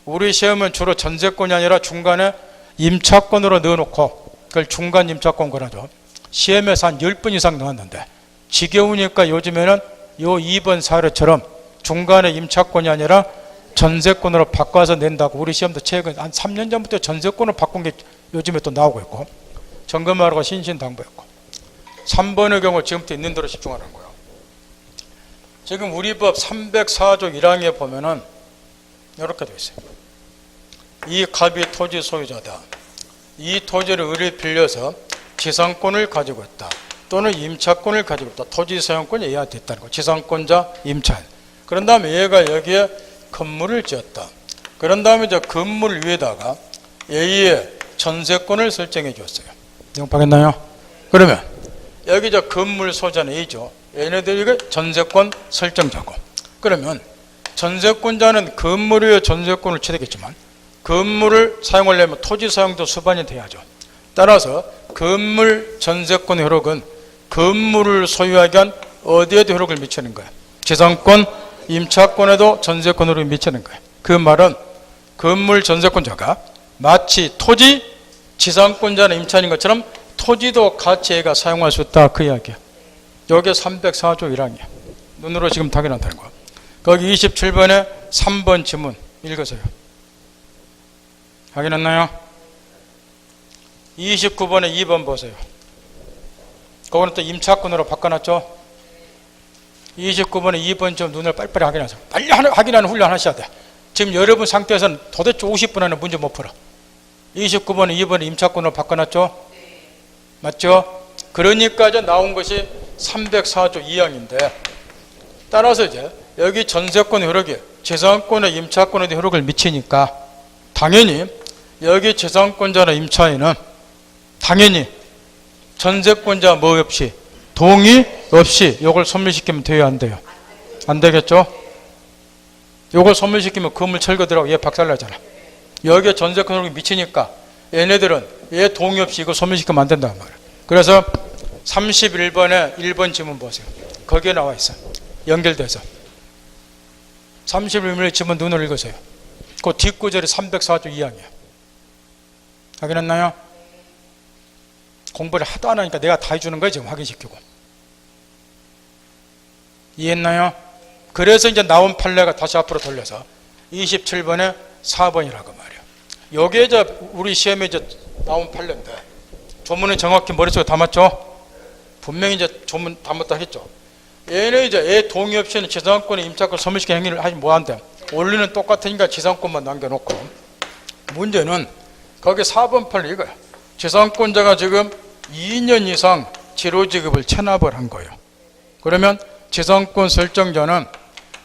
우리 시험은 주로 전세권이 아니라 중간에 임차권으로 넣어놓고 그걸 중간 임차권 그러죠. 시험에서 한 10번 이상 넣었는데 지겨우니까 요즘에는 요 2번 사례처럼 중간에 임차권이 아니라 전세권으로 바꿔서 낸다고. 우리 시험도 최근 한 3년 전부터 전세권으로 바꾼 게 요즘에 또 나오고 있고 점검하라고 신신당부했고 3번의 경우 지금부터 있는 대로 집중하는 거예요. 지금 우리 법 304조 1항에 보면은 이렇게 되어 있어요. 이 갑이 토지 소유자다. 이 토지를 의뢰 빌려서 지상권을 가지고 있다. 또는 임차권을 가지고 있다. 토지 사용권이 얘한테 있다는 거. 지상권자 임차인. 그런 다음에 얘가 여기에 건물을 지었다. 그런 다음에 이제 건물 위에다가 얘의 전세권을 설정해 줬어요. 영파겠나요? 그러면 여기 저 건물 소유자는 A죠. 얘네들이 전세권 설정자고. 그러면 전세권자는 건물 위에 전세권을 취득했지만 건물을 사용하려면 토지 사용도 수반이 돼야죠. 따라서 건물 전세권 효력은 건물을 소유하기 위한 어디에도 효력을 미치는 거예요? 지상권, 임차권에도 전세권 효력을 미치는 거예요. 그 말은 건물 전세권자가 마치 토지 지상권자는 임차인인 것처럼 토지도 같이 얘가 사용할 수 있다 그 이야기야. 여기 304조 1항이야. 눈으로 지금 확인한다는 거야. 거기 27번에 3번 지문 읽으세요. 확인했나요? 29번에 2번 보세요. 그거는 또 임차권으로 바꿔놨죠. 29번에 2번 좀 눈을 빨리빨리 확인하세요. 빨리 확인하는 훈련 하셔야 돼. 지금 여러분 상태에서는 도대체 50분 안에 문제 못 풀어. 29번에 2번에 임차권으로 바꿔놨죠. 맞죠? 그러니까 이제 나온 것이 304조 2항인데 따라서 이제 여기 전세권 효력이 재산권의 임차권에도 효력을 미치니까 당연히 여기 재산권자나 임차인은 당연히 전세권자 뭐 없이 동의 없이 요걸 소멸시키면 돼요 안 돼요? 안 되겠죠? 요걸 소멸시키면 건물 철거들하고 얘 박살나잖아. 여기에 전세권 효력이 미치니까 얘네들은 얘 동의 없이 이거 소멸시키면 안 된단 말이야. 그래서 31번에 1번 지문 보세요. 거기에 나와 있어. 연결돼서 31번의 지문 눈을 읽으세요. 그 뒷구절이 304조 2항이야. 확인했나요? 공부를 하도 안 하니까 내가 다 해주는 거예요 지금 확인시키고. 이해했나요? 그래서 이제 나온 판례가 다시 앞으로 돌려서 27번에 4번이라고 말이에요. 요게 이제 우리 시험에 이제 나온 판례인데 조문은 정확히 머릿속에 담았죠? 분명히 이제 조문 담았다 했죠. 얘는 이제 애 동의 없이는 지상권의 임차권 소멸시킨 행위를 하지 뭐한대. 원리는 똑같으니까 지상권만 남겨놓고 문제는 거기 4번 판례 이거야. 지상권자가 지금 2년 이상 지로지급을 체납을 한 거예요. 그러면 지상권 설정자는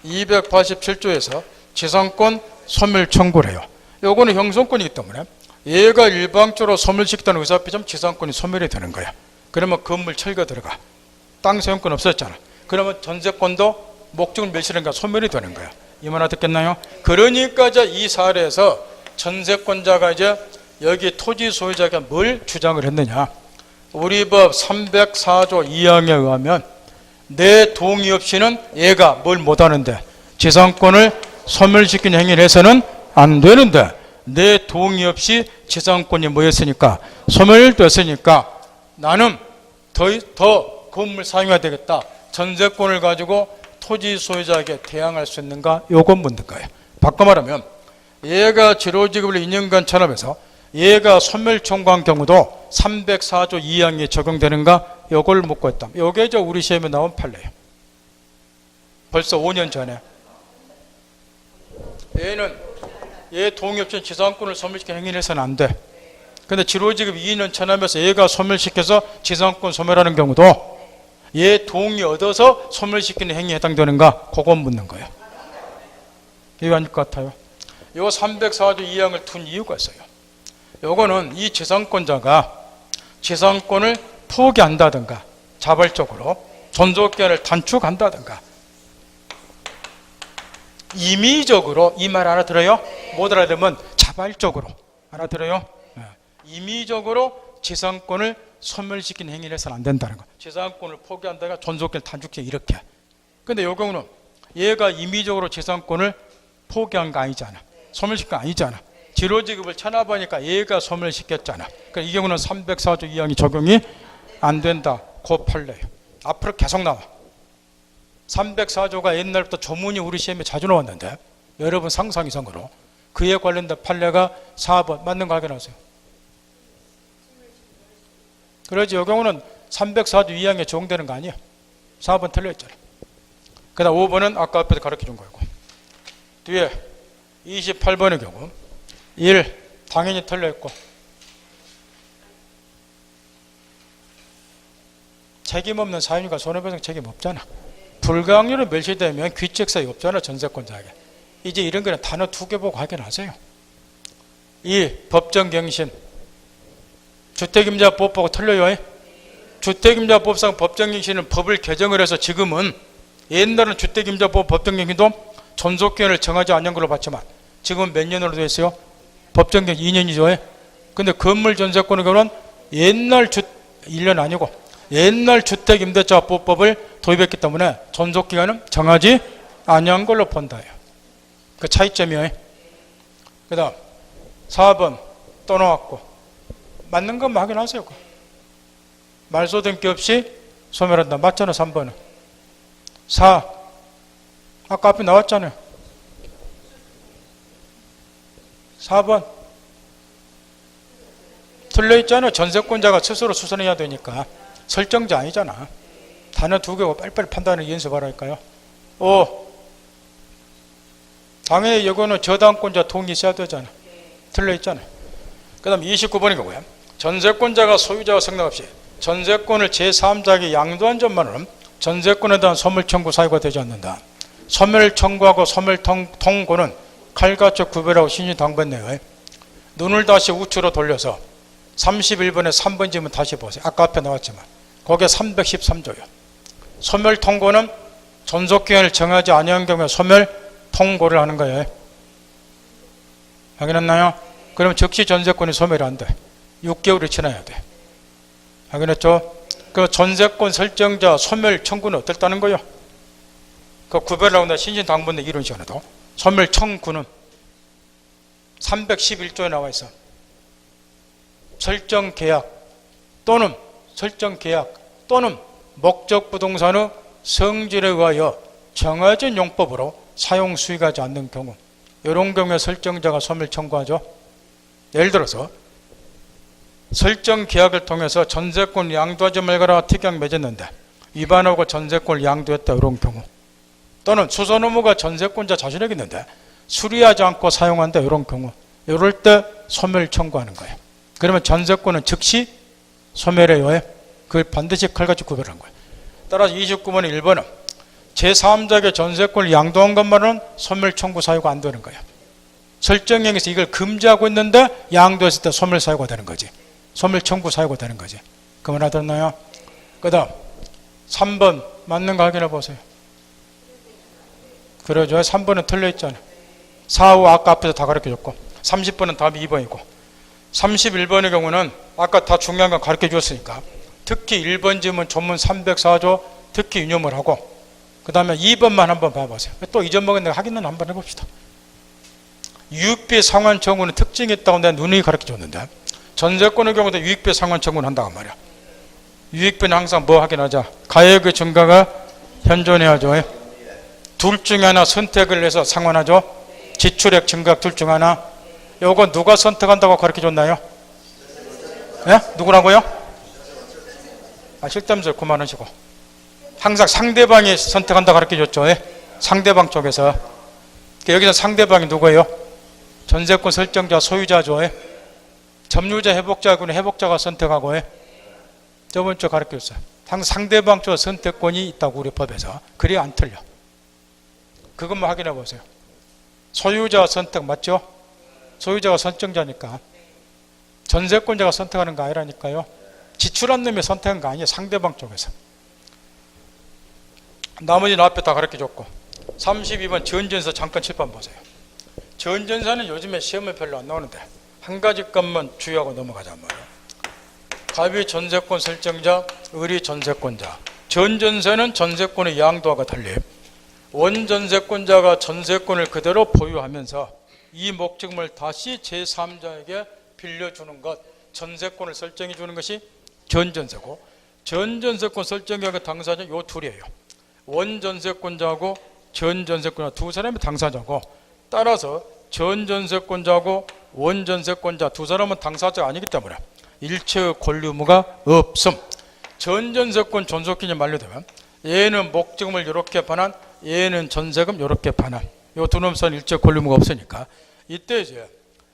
287조에서 지상권 소멸 청구를 해요. 요거는 형성권이기 때문에 얘가 일방적으로 소멸시켰다는 의사표시하면 지상권이 소멸이 되는 거야. 그러면 건물 철거 들어가. 땅 소유권 없었잖아. 그러면 전세권도 목적을 멸시하니까 소멸이 되는 거야. 이 말 알아듣겠나요? 그러니까 이제 이 사례에서 전세권자가 이제 여기 토지 소유자가 뭘 주장을 했느냐. 우리 법 304조 2항에 의하면 내 동의 없이는 얘가 뭘 못하는데 지상권을 소멸시키는 행위를 해서는 안 되는데 내 동의 없이 지상권이 뭐였으니까 소멸됐으니까 나는 더 건물 사용해야 되겠다. 전세권을 가지고 토지 소유자에게 대항할 수 있는가? 요건 묻는 거예요. 바꿔 말하면 얘가 지로지급을 2년간 체납해서 얘가 소멸 청구한 경우도 304조 2항에 적용되는가? 요걸 묻고 있다. 요게 저 우리 시험에 나온 판례예요. 벌써 5년 전에. 얘 동의 없이 지상권을 소멸시킨 행위를 해서는 안 돼. 근데 지로지급 2년 체납해서 얘가 소멸시켜서 지상권 소멸하는 경우도 얘 동의 얻어서 소멸시키는 행위에 해당되는가? 그건 묻는 거예요. 이해 안 될 것 같아요? 요 304조 2항을 둔 이유가 있어요. 요거는 이 지상권자가 지상권을 포기한다든가 자발적으로 존속기한을 단축한다든가 임의적으로, 이 말 알아들어요? 못 알아들으면 자발적으로 알아들어요? 임의적으로 지상권을 소멸시키는 행위를 해서는 안 된다는 거. 지상권을 포기한다가 존속기한을 단축해 이렇게. 근데 요 경우는 얘가 임의적으로 지상권을 포기한 거 아니잖아. 소멸시킨 거 아니잖아. 지로지급을 체납하니까 얘가 소멸시켰잖아. 그러니까 이 경우는 304조 2항이 적용이 안 된다. 그 판례예요. 앞으로 계속 나와. 304조가 옛날부터 조문이 우리 시험에 자주 나왔는데 여러분 상상 이상으로 그에 관련된 판례가 4번 맞는 거 확인하세요. 그러지 이 경우는 304조 2항에 적용되는 거 아니야. 4번 틀려있잖아. 그 다음 5번은 아까 앞에서 가르쳐준 거고 뒤에 28번의 경우 1. 당연히 틀려있고 책임 없는 사유니까 손해배상 책임 없잖아. 불가항력으로 멸시되면 귀책사유 없잖아. 전세권자에게. 이제 이런 거는 단어 2개 보고 확인하세요. 2. 법정갱신 주택임자법 보고 틀려요. 주택임자법상 법정갱신은 법을 개정을 해서 지금은 옛날은 주택임자법 법정갱신도 존속기한을 정하지 않은 걸로 봤지만 지금은 몇 년으로 되어 있어요? 법정갱신 2년이죠. 근데 건물 전세권의 경우는 옛날 1년 아니고 옛날 주택임대차보법을 도입했기 때문에 존속기간은 정하지 않은 걸로 본다요. 그 차이점이에요. 그 다음 4번 또 나왔고 맞는 건 확인하세요. 말소된 게 없이 소멸한다. 맞잖아. 3번은 4 아까 앞에 나왔잖아요. 4번 틀려있잖아요. 전세권자가 스스로 수선해야 되니까. 설정자 아니잖아. 단어 2개고 빨리빨리 판단을 연습하라니까요. 5 당연히 이거는 저당권자 동의 있어야 되잖아. 틀려있잖아. 그 다음 29번이 뭐야? 전세권자가 소유자와 상관없이 전세권을 제3자에게 양도한 점만으로는 전세권에 대한 소멸 청구 사유가 되지 않는다. 소멸 청구하고 소멸 통고는 칼같이 구별하고 신신당부했네요. 눈을 다시 우측으로 돌려서 31번에 3번 지문 다시 보세요. 아까 앞에 나왔지만 거기에 313조요. 소멸 통고는 존속기한을 정하지 아니한 경우에 소멸 통고를 하는 거예요. 확인했나요? 그러면 즉시 전세권이 소멸이 안 돼. 6개월이 지나야 돼. 확인했죠? 그 전세권 설정자 소멸 청구는 어떻다는 거예요? 그 구별을 하고 신신당부인데 이런 시간에도 소멸 청구는 311조에 나와 있어. 설정계약 또는 목적 부동산의 성질에 의하여 정해진 용법으로 사용 수익하지 않는 경우, 이런 경우에 설정자가 소멸 청구하죠. 예를 들어서 설정 계약을 통해서 전세권을 양도하지 말거라 특약 맺었는데 위반하고 전세권을 양도했다, 이런 경우, 또는 수선 의무가 전세권자 자신에게 있는데 수리하지 않고 사용한다, 이런 경우, 이럴 때 소멸 청구하는 거예요. 그러면 전세권은 즉시 소멸해요. 그걸 반드시 칼같이 구별한 거예요. 따라서 29번의 1번은 제3자에게 전세권을 양도한 것만은 소멸 청구 사유가 안 되는 거예요. 설정형에서 이걸 금지하고 있는데 양도했을 때 소멸 사유가 되는 거지. 소멸 청구 사유가 되는 거지. 그 말 알아들었나요? 그 다음 3번 맞는 거 확인해 보세요. 그러죠. 3번은 틀려있잖아요. 4, 5 아까 앞에서 다 가르쳐줬고, 30번은 답이 2번이고, 31번의 경우는 아까 다 중요한 거 가르쳐 주었으니까 특히 1번 지문 전문 304조 특히 유념을 하고, 그 다음에 2번만 한번 봐보세요. 또 잊어먹은 내가 확인은 한번 해봅시다. 유익비 상환 청구는 특징이 있다고 내가 누누이 가르쳐 줬는데, 전세권의 경우도 유익비 상환 청구는 한다고 말이야. 유익비는 항상 뭐 확인하자? 가액의 증가가 현존해야죠. 둘 중에 하나 선택을 해서 상환하죠. 지출액 증가 둘 중 하나. 요거 누가 선택한다고 가르쳐 줬나요? 예? 누구라고요? 실담설 그만하시고. 항상 상대방이 선택한다고 가르쳐 줬죠. 상대방 쪽에서. 여기서 상대방이 누구예요? 전세권 설정자 소유자죠. 점유자 회복자군은 회복자가 선택하고, 저번 주 가르쳐 줬어요. 항상 상대방 쪽 선택권이 있다고 우리 법에서. 그래야 안 틀려. 그것만 확인해 보세요. 소유자 선택 맞죠? 소유자가 선정자니까. 전세권자가 선택하는 거 아니라니까요. 지출한 놈이 선택한 거 아니에요. 상대방 쪽에서. 나머지는 앞에 다 가르쳐 줬고, 32번 전전서 잠깐 칠판 보세요. 전전서는 요즘에 시험에 별로 안 나오는데 한 가지 것만 주의하고 넘어가자 말이에요. 갑이 전세권 설정자, 을이 전세권자. 전전서는 전세권의 양도와 달리 원전세권자가 전세권을 그대로 보유하면서 이 목적물을 다시 제3자에게 빌려주는 것, 전세권을 설정해 주는 것이 전전세고, 전전세권 설정의 당사자 요 둘이에요. 원전세권자하고 전전세권자 두 사람이 당사자고, 따라서 전전세권자하고 원전세권자 두 사람은 당사자가 아니기 때문에 일체의 권리 의무가 없음. 전전세권 존속기간이 만료되면 얘는 목적물 이렇게 반환, 얘는 전세금 이렇게 반환. 이 두 놈선 일체 권리 의무가 없으니까 이때 이제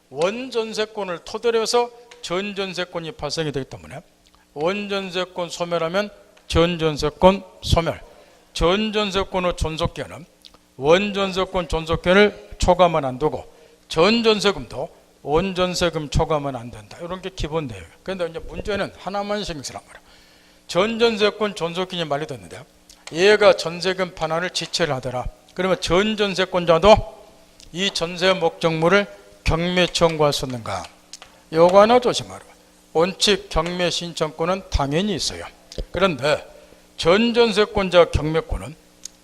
원전세권을 토대로 해서 전전세권이 발생이 되기 때문에 원전세권 소멸하면 전전세권 소멸. 전전세권의 존속기간은 원전세권 존속기간을 초과하면 안 되고, 전전세금도 원전세금 초과하면 안 된다. 이런 게 기본 내용이에요. 그런데 이제 문제는 하나만 신경 쓰란 말이에요. 전전세권 존속기간이 만료됐는데 얘가 전세금 반환을 지체를 하더라. 그러면 전전세권자도 이 전세 목적물을 경매 청구할 수 있는가? 요거 하나 조심하라. 원칙 경매 신청권은 당연히 있어요. 그런데 전전세권자 경매권은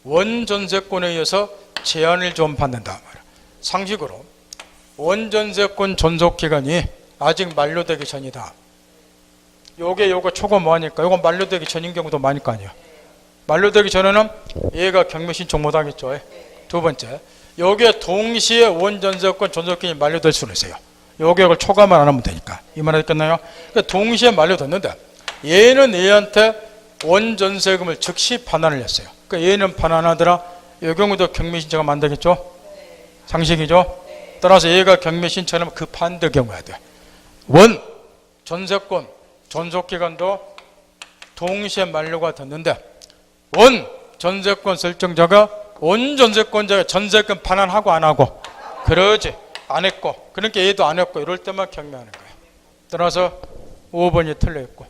원전세권에 의해서 제한을 좀 받는다 말이야. 상식으로 원전세권 존속기간이 아직 만료되기 전이다. 요거 초과 뭐하니까 요거 만료되기 전인 경우도 많을 거 아니야. 만료되기 전에는 얘가 경매 신청 못하겠죠. 두 번째, 요게 동시에 원전세권 존속기간이 만료될 수는 있어요. 요걸 초과만 안 하면 되니까. 이 말 알겠나요? 그러니까 동시에 만료됐는데 얘는 얘한테 원전세금을 즉시 반환을 했어요. 그러니까 얘는 반환하더라. 이 경우도 경매 신청하면 안 되겠죠? 상식이죠? 따라서 얘가 경매 신청하면 그 반대 경우야 돼. 원 전세권 존속기간도 동시에 만료가 됐는데 원 전세권 설정자가 원 전세권자가 전세금 반환하고 안 하고, 그러지 안 했고, 그러니까 얘도 안 했고, 이럴 때만 경매하는 거예요. 따라서 5번이 틀려 있고,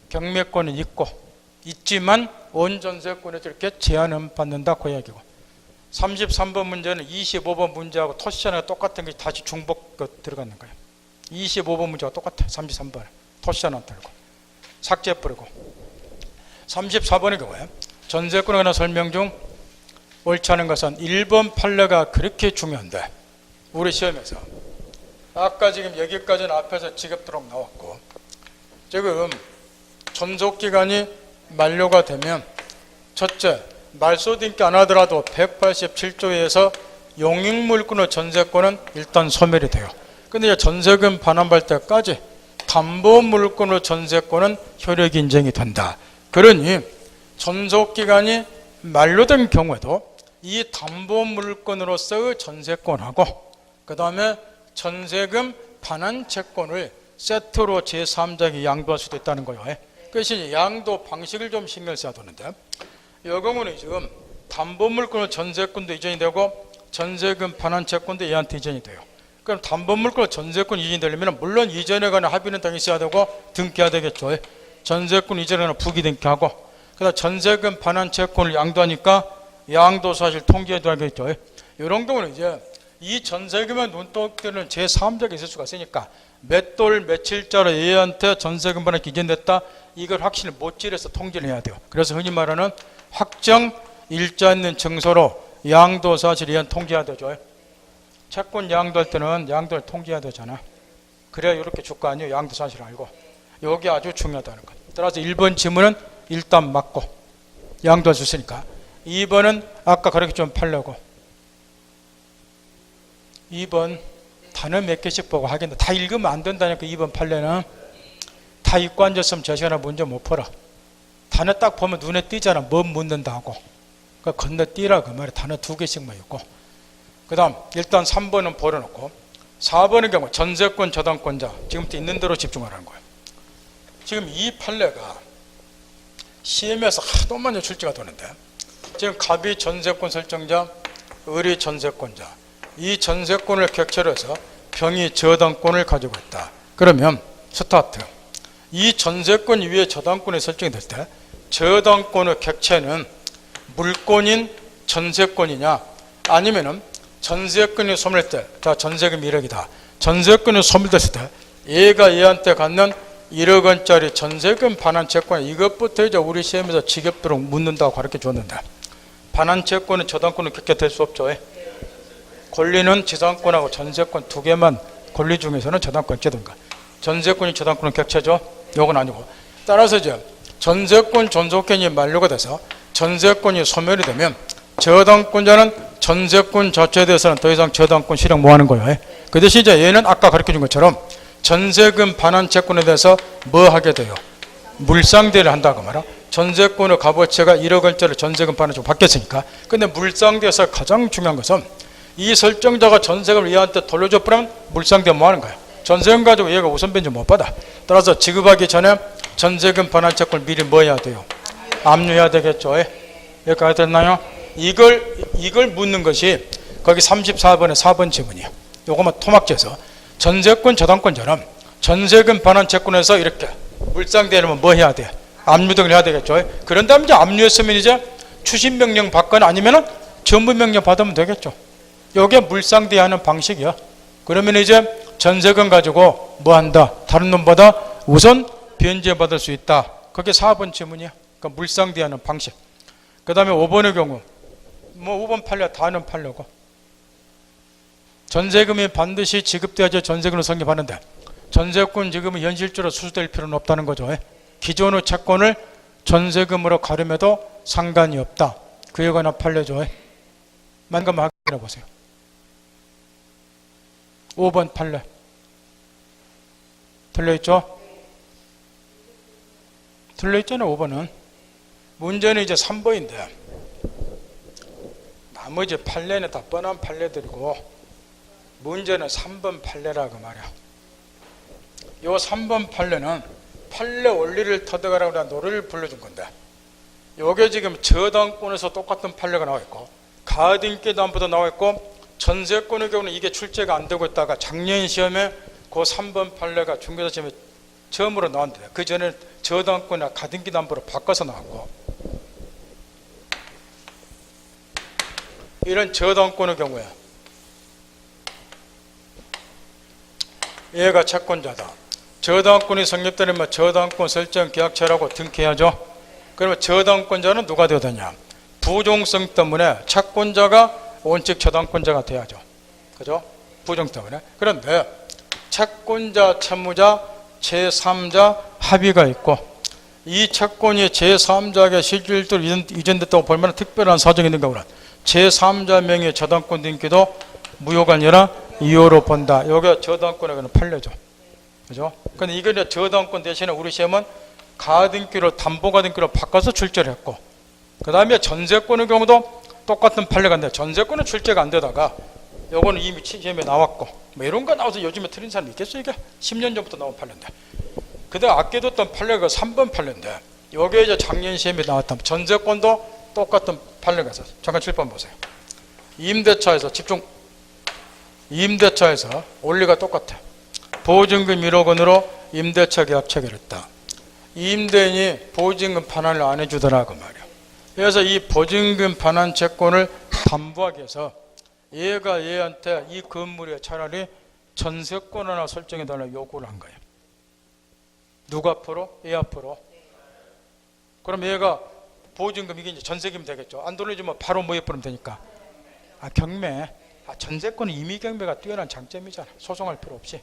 경매권은 있고 있지만 원전세권에서 이렇게 제한은 받는다 그 이야기고, 33번 문제는 25번 문제하고 토시하나가 똑같은 게 다시 중복 들어가는 거예요. 25번 문제가 똑같아. 33번 토시하나 들고 삭제해버리고, 34번의 경우에 전세권에 관한 설명 중 옳지 않은 것은 1번 판례가 그렇게 중요한데, 우리 시험에서 아까 지금 여기까지는 앞에서 지겹도록 나왔고, 지금 존속기간이 만료가 되면 첫째, 말소도 인기 안 하더라도 187조에서 용익물권의 전세권은 일단 소멸이 돼요. 근데 이제 전세금 반환받을 때까지 담보물권의 전세권은 효력 인정이 된다. 그러니 존속기간이 만료된 경우에도 이 담보물권으로서의 전세권하고 그 다음에 전세금 반환채권을 세트로 제3자에게 양도할 수도 있다는 거예요. 그것이 양도 방식을 좀 신경 써야 되는데, 이 경우는 지금 담보물권의 전세권도 이전이 되고 전세금 반환채권도 얘한테 이전이 돼요. 그럼 담보물권 전세권 이전이 되려면 물론 이전에 관한 합의는 당연히 있어야 되고 등기해야 되겠죠. 전세권 이전에 관한 부기 등기하고, 그다음 전세금 반환채권을 양도하니까 양도사실 통지해도 하겠죠. 이런 경우는 이제 이 전세금에 눈독되는 제3자가 있을 수가 있으니까 몇 돌 며칠자로 얘한테 전세금 반환 기재됐다, 이걸 확실히 못질해서 통지를 해야 돼요. 그래서 흔히 말하는 확정 일자 있는 증서로 양도사실 얘한테 통지해야 되죠. 채권 양도할 때는 양도를 통지해야 되잖아. 그래야 이렇게 줄 거 아니에요. 양도사실 알고. 여기 아주 중요하다는 것. 따라서 1번 질문은 일단 맞고 양도할 수 있으니까, 2번은 아까 그렇게 좀 팔려고, 2번 단어 몇 개씩 보고 하겠는데 다 읽으면 안 된다니까. 2번 판례는 다 읽고 앉았으면 저 시간에 문제 못 풀어. 단어 딱 보면 눈에 띄잖아. 뭐 묻는다 하고. 그러니까 건너뛰라 그 말이야. 단어 2개씩만 읽고. 그 다음 일단 3번은 버려놓고 4번의 경우 전세권 저당권자, 지금부터 있는 대로 집중하라는 거예요. 지금 이 판례가 시험에서 하도 많이 출제가 되는데, 지금 갑이 전세권 설정자, 을이 전세권자, 이 전세권을 객체로 해서 병이 저당권을 가지고 있다. 그러면 스타트. 이 전세권 위에 저당권이 설정이 될 때 저당권의 객체는 물권인 전세권이냐, 아니면은 전세권이 소멸될 때, 자 전세금 1억이다. 전세권이 소멸됐을 때 얘가 얘한테 갖는 1억 원짜리 전세금 반환채권, 이것부터 이제 우리 시험에서 지겹도록 묻는다고 가르쳐 줬는데, 반환채권은 저당권은 객체될 수 없죠. 권리는 지상권하고 전세권 두 개만, 권리 중에서는 저당권 객체든가. 전세권이 저당권은 객체죠. 요건 아니고. 따라서 이제 전세권 존속권이 만료가 돼서 전세권이 소멸이 되면 저당권자는 전세권 자체에 대해서는 더 이상 저당권 실행 못 하는 거예요. 그 대신 이제 얘는 아까 가르쳐 준 것처럼 전세금 반환채권에 대해서 뭐 하게 돼요? 물상대를 한다고 말이야. 전세권의 값어치가 1억 원짜리 전세금 반환채권 바뀌었으니까. 근데 물상대에서 가장 중요한 것은 이 설정자가 전세금을 얘한테 돌려줘 버리면 물상대 뭐 하는 거야? 전세금 가지고 얘가 우선 변제 못 받아. 따라서 지급하기 전에 전세금 반환채권을 미리 뭐 해야 돼요? 압류해야 되겠죠. 여기까지 됐나요? 이걸 묻는 것이 거기 34번의 4번 지문이에요. 요거만 토막져서 전세권 저당권자는 전세금 반환채권에서 이렇게 물상대하려면 뭐 해야 돼? 압류 등을 해야 되겠죠. 그런 다음에 이제 압류했으면 이제 추심명령 받거나 아니면은 전부명령 받으면 되겠죠. 요게 물상대하는 방식이야. 그러면 이제 전세금 가지고 뭐 한다? 다른 놈보다 우선 변제받을 수 있다. 그게 4번 지문이야. 그러니까 물상대하는 방식. 그 다음에 5번의 경우 뭐 5번 판례 다는 판례고, 전세금이 반드시 지급돼야지 전세금을 성립하는데 전세권 지급은 현실적으로 수수될 필요는 없다는 거죠. 기존의 채권을 전세금으로 가름해도 상관이 없다. 그에 관한 판례죠. 만감만 확인해 보세요. 5번 판례 틀려있죠? 틀려있잖아요. 5번은. 문제는 이제 3번인데 나머지 판례는 다 뻔한 판례들이고 문제는 3번 판례라고 말이야. 요 3번 판례는 판례 원리를 터득하라고 내가 노래를 불러준 건데, 요게 지금 저당권에서 똑같은 판례가 나와 있고 가등기 담보도 나와 있고 전세권의 경우는 이게 출제가 안 되고 있다가 작년 시험에 그 3번 판례가 중개사 시험에 처음으로 나왔는데 그 전에 저당권이나 가등기 담보로 바꿔서 나왔고, 이런 저당권의 경우에 얘가 채권자다. 저당권이 성립되려면 저당권 설정 계약처라고 등기해야죠. 그러면 저당권자는 누가 되어야 되냐? 부종성 때문에 채권자가 원칙 저당권자가 돼야죠. 그죠? 부종 때문에. 그런데 채권자, 채무자, 제3자 합의가 있고 이 채권이 제3자에게 실질적으로 이전됐다고 볼 만한 특별한 사정이 있는가 보다. 제3자 명의 저당권 등기도 무효관여나 이유로 본다. 여기가 저당권에게는 판례죠. 그죠? 근데 이게 이제 저당권 대신에 우리 시험은 가등기로 담보가등기로 바꿔서 출제를 했고, 그 다음에 전세권의 경우도 똑같은 판례가 있는데 전세권은 출제가 안 되다가 요거는 이미 시험에 나왔고, 뭐 이런 거 나와서 요즘에 틀린 사람이 있겠어? 이게 10년 전부터 나온 판례인데, 그다음 아껴뒀던 판례가 3번 판례인데 요게 이제 작년 시험에 나왔던 전세권도 똑같은 판례가 있어요. 잠깐 7번 보세요. 임대차에서 집중, 임대차에서 원리가 똑같아. 보증금 1억 원으로 임대차 계약 체결했다. 임대인이 보증금 반환을 안 해주더라고 말이야. 그래서 이 보증금 반환 채권을 담보하기 위해서 얘가 얘한테 이 건물에 차라리 전세권 하나 설정해달라고 요구를 한 거예요. 누가 앞으로? 얘 앞으로. 그럼 얘가 보증금 이게 이제 전세금이 되겠죠. 안 돌려주면 바로 모여버리면 되니까. 경매. 전세권은 이미 경매가 뛰어난 장점이잖아. 소송할 필요 없이.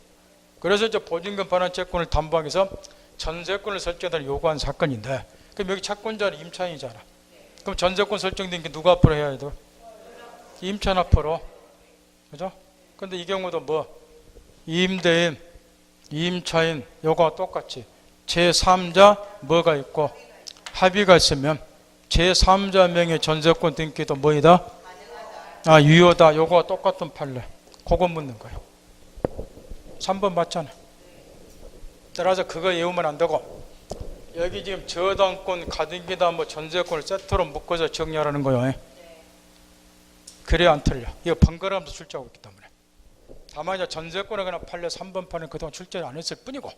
그래서 이제 보증금 반환 채권을 담보하기 위해서 전세권을 설정해달라고 요구한 사건인데, 그럼 여기 채권자는 임차인이잖아. 그럼 전세권 설정된 게 누가 앞으로 해야 돼? 임차인 앞으로. 그죠? 근데 이 경우도 뭐 임대인, 임차인 요거와 똑같이 제3자 뭐가 있고 합의가 있으면 제3자 명의 전세권 등기도 뭐이다? 유효다. 요거와 똑같은 판례. 그거 묻는 거예요. 3번 맞잖아. 따라서 그거 외우면 안 되고, 여기 지금 저당권, 가등기다 뭐 전세권을 세트로 묶어서 정리하라는 거예요. 그래야 안 틀려. 이거 번갈아가면서 출제하고 있기 때문에. 다만 이제 전세권에 그냥 판례 3번 판은 그동안 출제를 안 했을 뿐이고,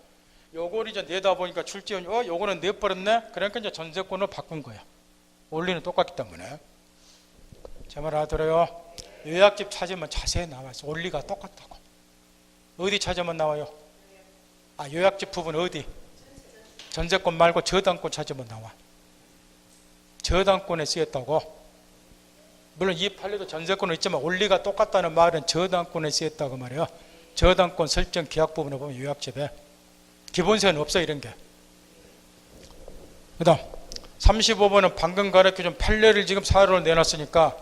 요걸 이제 내다 보니까 출제원이 요거는 내버렸네. 그러니까 이제 전세권을 바꾼 거야. 원리는 똑같기 때문에. 제 말 알아들어요? 요약집 찾으면 자세히 나와 있어. 원리가 똑같다고. 어디 찾으면 나와요? 요약집 부분 어디? 전세권 말고 저당권 찾으면 나와. 저당권에 쓰였다고. 물론 이 판례도 전세권은 있지만 원리가 똑같다는 말은 저당권에 쓰였다고 말이에요. 저당권 설정 계약 부분에 보면 요약집에 기본세는 없어 이런 게. 그 다음 35번은 방금 가르쳐준 판례를 지금 사료로 내놨으니까,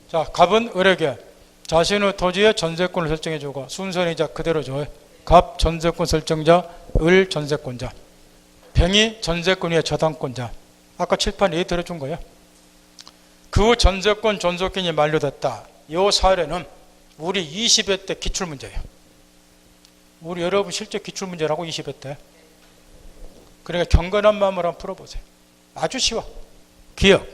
자, 갑은 을에게 자신의 토지에 전세권을 설정해주고 순서는 이제 그대로 줘. 갑 전세권 설정자, 을 전세권자, 병이 전세권 위에 저당권자. 아까 칠판 얘기 들어준 거예요. 그 전세권 존속권이 만료됐다. 이 사례는 우리 20회 때 기출문제예요. 우리 여러분 실제 기출문제라고 20회 때. 그러니까 경건한 마음으로 한번 풀어보세요. 아주 쉬워. 기억.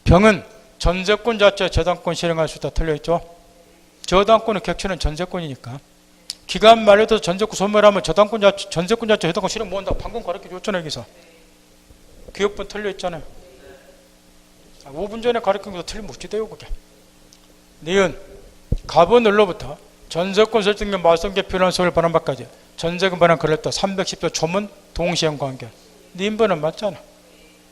병은 전세권 자체에 저당권 실행할 수 있다. 틀려있죠? 저당권의 객체는 전세권이니까. 기간 만료돼서 전세권 소멸하면 저당권 자체, 전세권 자체 저당권 실행 못한다고 방금 가르쳐줬잖아요. 여기서. 기억분 틀려있잖아요. 5분 전에 가르친 것도 틀리면 어찌 돼요 그게. 니은 갑은 을로부터 전세권 설정된 말성계 필요한 소를 반환받까지 전세금 반환 걸렸다. 310조 초문 동시행 관계. 니인번은 맞잖아.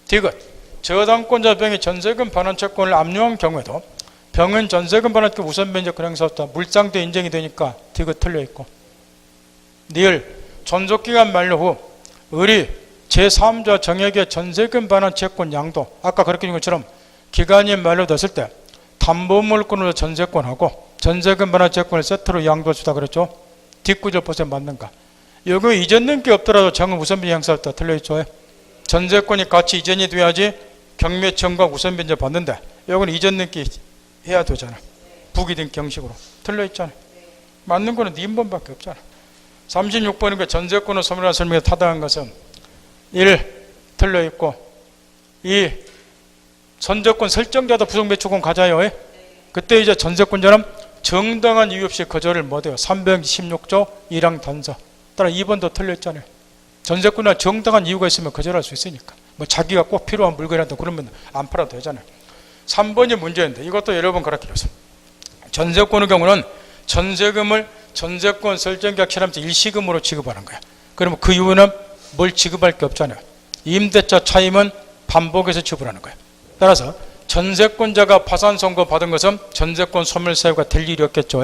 디귿 저당권자 병이 전세금 반환 채권을 압류한 경우에도 병은 전세금 반환권 우선 변제권 행사했다. 물상대 인정이 되니까 디귿 틀려있고. 니을 존속기간 만료 후 을이 제3자 정액의 전세금 반환 채권 양도, 아까 그렇게 준 것처럼 기간이 만료됐을 때 담보물권으로 전세권하고 전세금 반환 채권을 세트로 양도할 수 있다 그랬죠. 뒷구절 보세요. 맞는가. 여기 이전 능기 없더라도 정은 우선변제 행사했다. 틀려있죠. 전세권이 같이 이전이 돼야지 경매청과 우선변제 받는데 여기는 이전 능기 해야 되잖아. 부기등 형식으로. 틀려있잖아. 맞는 거는 네 번밖에 없잖아. 36번은 전세권을 소멸한 설명에 타당한 것은 1. 틀려있고 2. 전세권 설정자도 부속매축권 가자요. 그때 이제 전세권자는 정당한 이유 없이 거절을 못해요. 316조 1항 단서. 따라 2번도 틀렸잖아요. 전세권은 정당한 이유가 있으면 거절할 수 있으니까. 뭐 자기가 꼭 필요한 물건이라도 그러면 안 팔아도 되잖아요. 3번이 문제인데 이것도 여러 번 가르쳐줬어요. 전세권의 경우는 전세금을 전세권 설정계약 체납자 일시금으로 지급하는 거야. 그러면 그 이유는 뭘 지급할 게 없잖아요. 임대차 차임은 반복해서 지불하는 거야. 따라서 전세권자가 파산 선고 받은 것은 전세권 소멸 사유가 될 일이 없겠죠.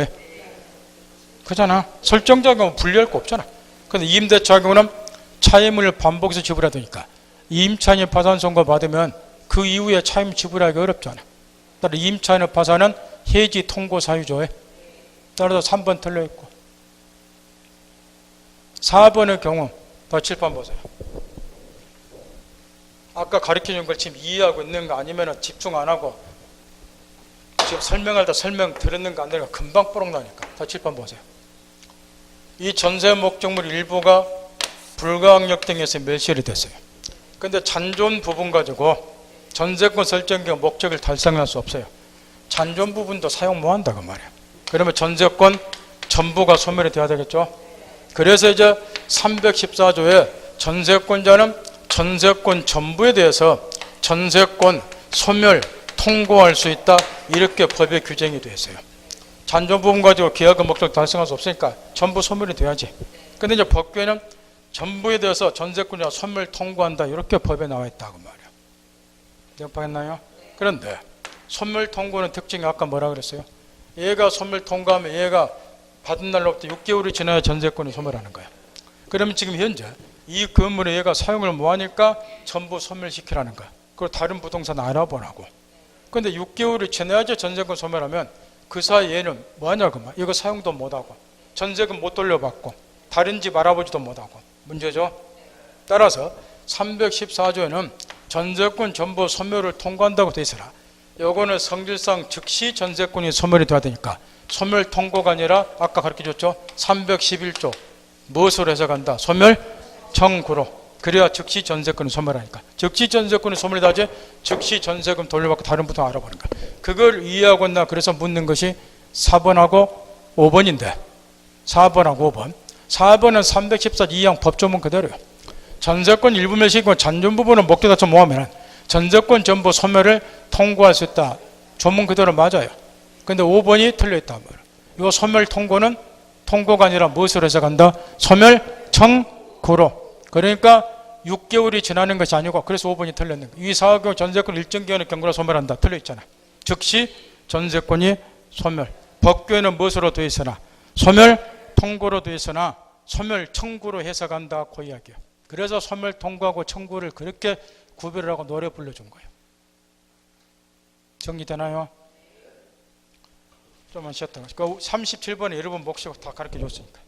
그잖아. 설정자가 분리할 거 없잖아. 근데 임대차 경우는 차임을 반복해서 지불해야 되니까 임차인이 파산 선고 받으면 그 이후에 차임 지불하기 어렵잖아. 따라서 임차인의 파산은 해지 통고 사유죠. 따라서 3번 틀려있고, 4번의 경우 더 칠판 보세요. 아까 가르쳐준 걸 지금 이해하고 있는가 아니면 집중 안 하고 지금 설명할 때 설명 들었는가 안 들었는가 금방 뽀록 나니까. 더 칠판 보세요. 이 전세 목적물 일부가 불가항력 등에서 멸실이 됐어요. 근데 잔존 부분 가지고 전세권 설정 경우 목적을 달성할 수 없어요. 잔존 부분도 사용 못 한다 그 말이에요. 그러면 전세권 전부가 소멸이 돼야 되겠죠. 그래서 이제 314조에 전세권자는 전세권 전부에 대해서 전세권 소멸 통고할 수 있다, 이렇게 법에 규정이 되어 있어요. 잔존 부분 가지고 계약의 목적 달성할 수 없으니까 전부 소멸이 돼야지. 근데 이제 법규에는 전부에 대해서 전세권자가 소멸 통고한다, 이렇게 법에 나와 있다고 말이에요. 이해하겠나요? 그런데 소멸 통고는 특징이 아까 뭐라 그랬어요? 얘가 소멸 통고하면 얘가 받은 날로부터 6개월이 지나야 전세권이 소멸하는 거예요. 그러면 지금 현재 이 건물에 얘가 사용을 못하니까 전부 소멸시키라는 거야. 그리고 다른 부동산 알아보라고. 근데 6개월이 지나야지 전세권 소멸하면 그 사이 얘는 뭐하냐고 말. 이거 사용도 못하고 전세금 못 돌려받고 다른 집 알아보지도 못하고 문제죠. 따라서 314조에는 전세권 전부 소멸을 통고한다고 돼 있어라. 요거는 성질상 즉시 전세권이 소멸이 돼야 되니까 소멸 통고가 아니라 아까 가르쳐줬죠. 311조 무엇으로 해석한다? 소멸 청구로. 그래야 즉시 전세권이 소멸하니까. 즉시 전세권이 소멸이 되지 즉시 전세금 돌려받고 다른 부동 알아보는 거야. 그걸 이해하고 있나 그래서 묻는 것이 4번하고 5번인데 4번하고 5번. 4번은 314 2항 법조문 그대로요. 전세권 일부 멸시이고 잔존 부분은 목적 자체 모하면 전세권 전부 소멸을 통고할 수 있다. 조문 그대로 맞아요. 근데 5번이 틀려있단 말이에요. 이거 소멸 통고는 통고가 아니라 무엇으로 해석한다? 소멸 청구로. 그러니까 6개월이 지나는 것이 아니고 그래서 5번이 틀렸는 거예요. 이 사업경 전세권 일정 기간의 경고로 소멸한다. 틀려있잖아. 즉시 전세권이 소멸. 법규에는 무엇으로 되어 있으나 소멸 통고로 되어 있으나 소멸 청구로 해석한다. 그 이야기예요. 그래서 소멸 통고하고 청구를 그렇게 구별을 하고 노래 불러준 거예요. 정리되나요? 좀만 쉬었다가 37번에 여러분 목시고 다 가르쳐 줬으니까.